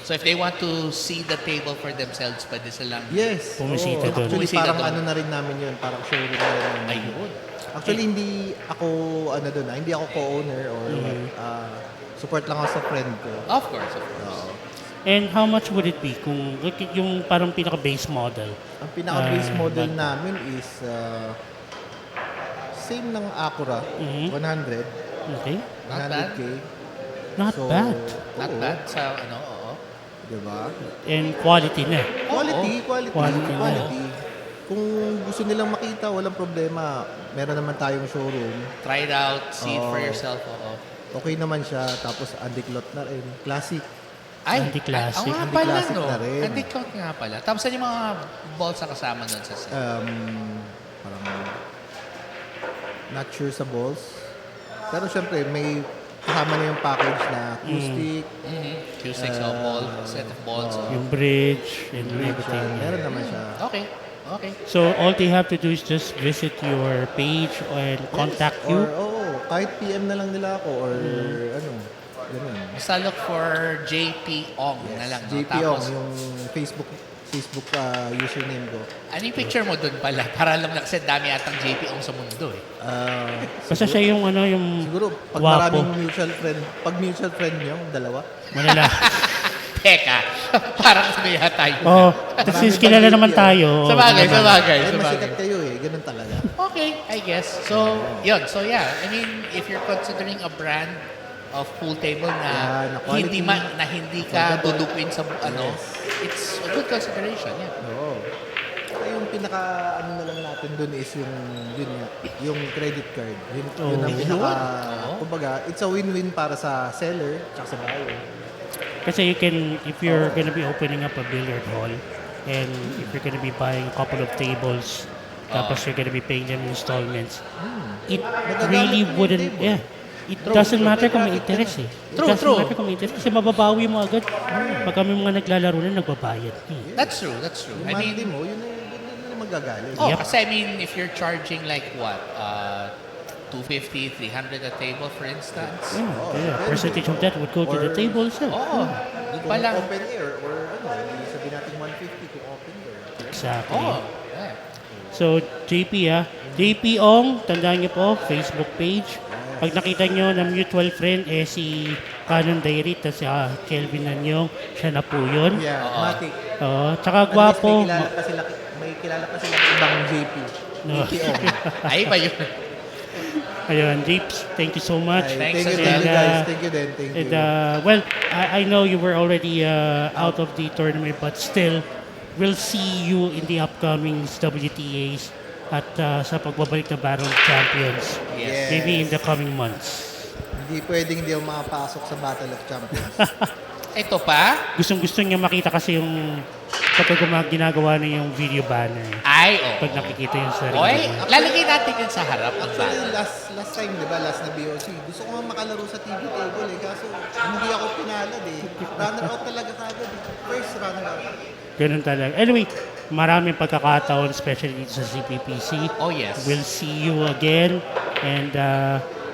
So if they want to see the table for themselves, pwede silang... Yes. Pumisita doon. Actually, Pumisita parang doon. ano na rin namin yun. Parang showroom na rin namin. Ayun. Actually, hindi ako, hindi ako co-owner or support lang ako sa friend ko. Of course, of course. And how much would it be kung yung parang pinaka-base model? Ang pinaka-base model namin is same ng Acura, 100. Okay. Not bad. 100K. Not So, bad. Not oo. bad sa ano, oo. Diba? And quality na. Quality. Kung gusto nilang makita, walang problema. Meron naman tayong showroom. Try it out, see it for Oo. yourself, oo. Okay naman siya. Tapos anti-clot na rin. Classic. Ay, Anti-classic. oo nga pala, Anti-classic no? na rin. Anti-clot nga pala. Tapos ano yung mga balls na kasama nun sa set? Parang not sure sa balls. Pero syempre, may kasama na yung package na acoustic. Q6 ball, set of balls. Yung bridge and everything. Meron naman siya. Okay, okay. So all they have to do is just visit your page and contact you. Or, kahit PM na lang nila ako or ano, ganun. Basta look for JP Ong na lang. No? JP Tapos, Ong, yung Facebook username ko. ano yung picture mo dun pala? Para alam na kasi dami atang JP Ong sa mundo eh. Basta siya yung ano, yung Siguro, pag Guwapo. maraming mutual friend niyo, dalawa. Manila. Teka, parang sabi tayo. Oh, since kilala naman tayo. Sa bagay, sa bagay, Ay, sa masikat bagay. kayo eh. Ganun talaga. Okay, I guess. So, yun. So, yeah. I mean, if you're considering a brand of pool table Yeah, na quality. na hindi ka dudukuin sa ano, it's a good consideration, yeah. Oo. Saka yung pinaka ano na lang natin dun is yung credit card. Yun ang pinaka, kumbaga, it's a win-win para sa seller at sa buyer. Kasi you can, if you're gonna be opening up a billiard hall, and if you're gonna be buying a couple of tables, tapos you're gonna be paying them installments, it really wouldn't, yeah. It doesn't matter kung may interest eh. It True, doesn't true. matter kung may interest kasi mababawi mo agad. Pag kami mga naglalaro na, nagbabayad. That's true, that's true. Yung I monthly mean, mo, yun na magagaling. Yep. kasi I mean, if you're charging like what, 250, 300 a table, for instance. Yeah, percentage of that would go to the table itself. Oo. Doon pa Kung lang. open air or ano, hindi sabihin natin 150 kung open air. Exactly. Oo. Yeah. So, JP JP Ong, tandaan niyo po, Facebook page. Pag nakita niyo na mutual friend, si Canon Diary, at si Kelvin Nanyong, siya na po yun. Yeah, matik. Tsaka gwapo. May kilala pa sila ibang JP. No. JP Ong. Ay ba yun? Ayun, Jeeps, thank you so much. Thank you, And, guys. Thank you din. Thank you. And, well, I know you were already out of the tournament, but still, we'll see you in the upcoming WTAs at sa pagbabalik na Baron Champions. Yes. Maybe in the coming months. Hindi pwedeng hindi ako makapasok sa Battle of Champions. Ito pa? Gustong-gusto niya makita kasi yung kapag ginagawa na yung video banner. Ay, oo. Pag nakikita yung sarili Oy, niya. lalagay natin yun sa harap ng Actually, banner. last time, di ba, last na BOC, gusto ko nga makalaro sa TV table eh, kaso hindi ako pinalad eh. Runner out talaga kagad eh. First runner out. Ganun talaga. Anyway, maraming pagkakataon, especially dito sa CPPC. Oh, yes. We'll see you again. And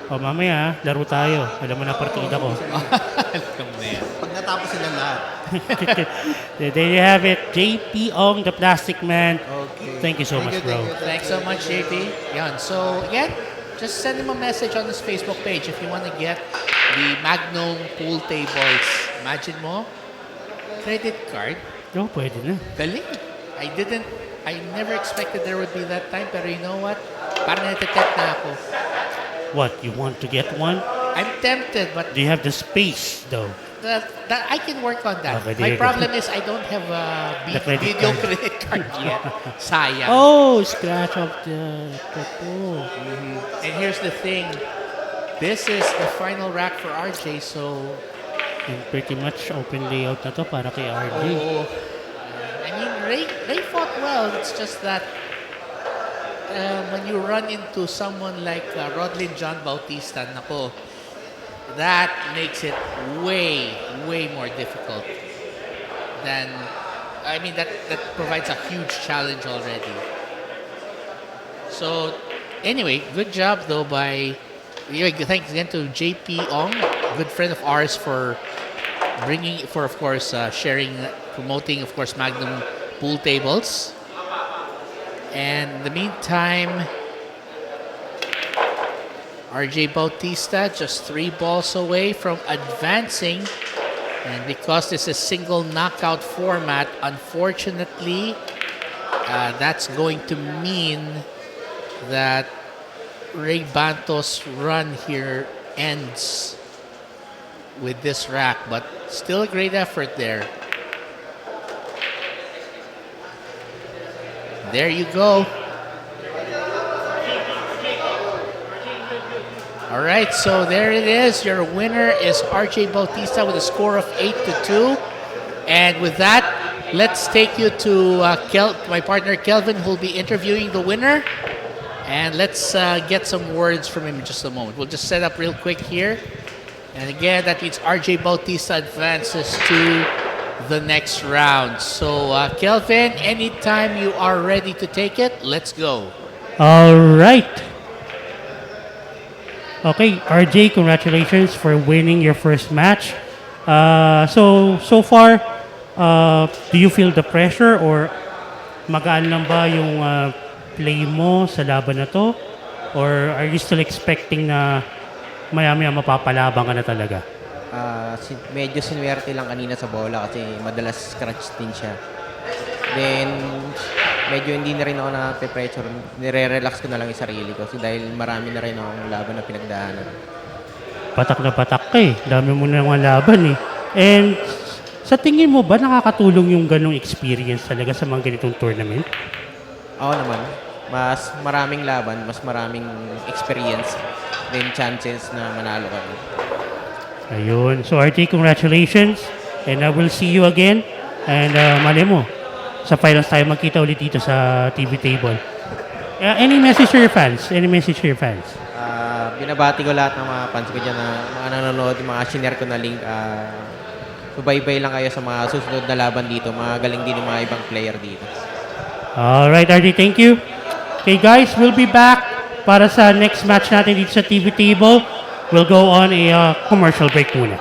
mamaya, laro tayo. Alam mo na partida ko. Alam na yan. Pag natapos sila lahat. There you have it. JP Ong, the Plastic Man. Okay. Thank you so much, bro. Thanks so much, JP. Yan. So, again, just send him a message on his Facebook page if you want to get the Magnum pool tables. Imagine mo, credit card. Oh, pwede na. Galing. I never expected there would be that time, pero you know what? Parang natitet na ako. What, you want to get one? I'm tempted, but Do you have the space, though? that I can work on that. Okay, My there you problem is I don't have a The credit video card. credit card yet. Sayang. Oh, scratch of the pool. And here's the thing. This is the final rack for RJ, so And pretty much open layout na to para kay RJ. I mean, Ray fought well. It's just that when you run into someone like Rodlin John Bautista, nako, that makes it way more difficult than I mean, that provides a huge challenge already. So, anyway, good job though by. Thanks again to JP Ong, good friend of ours, for of course, sharing, promoting, of course, Magnum pool tables. And in the meantime, RJ Bautista just 3 balls away from advancing. And because this is single knockout format, unfortunately, that's going to mean that Rey Banto's run here ends with this rack, but still a great effort there. There you go. All right, so there it is. Your winner is RJ Bautista with a score of 8-2. And with that, let's take you to my partner Kelvin, who will be interviewing the winner. And let's get some words from him in just a moment. We'll just set up real quick here. And again, that means RJ Bautista advances to the next round. So, Kelvin, anytime you are ready to take it, let's go. All right. Okay, RJ, congratulations for winning your first match. So far, do you feel the pressure or magaan lang ba yung play mo sa laban na to? Or are you still expecting na maya-maya mapapalabang ka na talaga? Medyo sinuwerte lang kanina sa bola kasi madalas scratch din siya. Then, medyo hindi na rin ako na-pressure. Nire-relax ko na lang yung sarili ko kasi dahil marami na rin akong laban na pinagdaanan. Patak na patak ka eh. Dami mo na mga laban eh. And sa tingin mo ba nakakatulong yung ganong experience talaga sa mga ganitong tournament? Oo naman. Mas maraming laban, mas maraming experience, then chances na manalo ka. Ayun. So RJ, congratulations. And I will see you again. And mali mo, sa finals tayo magkita ulit dito sa TV table. Any message to your fans? Any message to your fans? Binabati ko lahat ng mga fans ko dyan na mga nanonood, yung mga shinare ko na link. Subaybay lang kayo sa mga susunod na laban dito. Mga galing din yung mga ibang player dito. Alright, RJ, thank you. Okay guys, we'll be back para sa next match natin dito sa TV table. We'll go on a commercial break muna.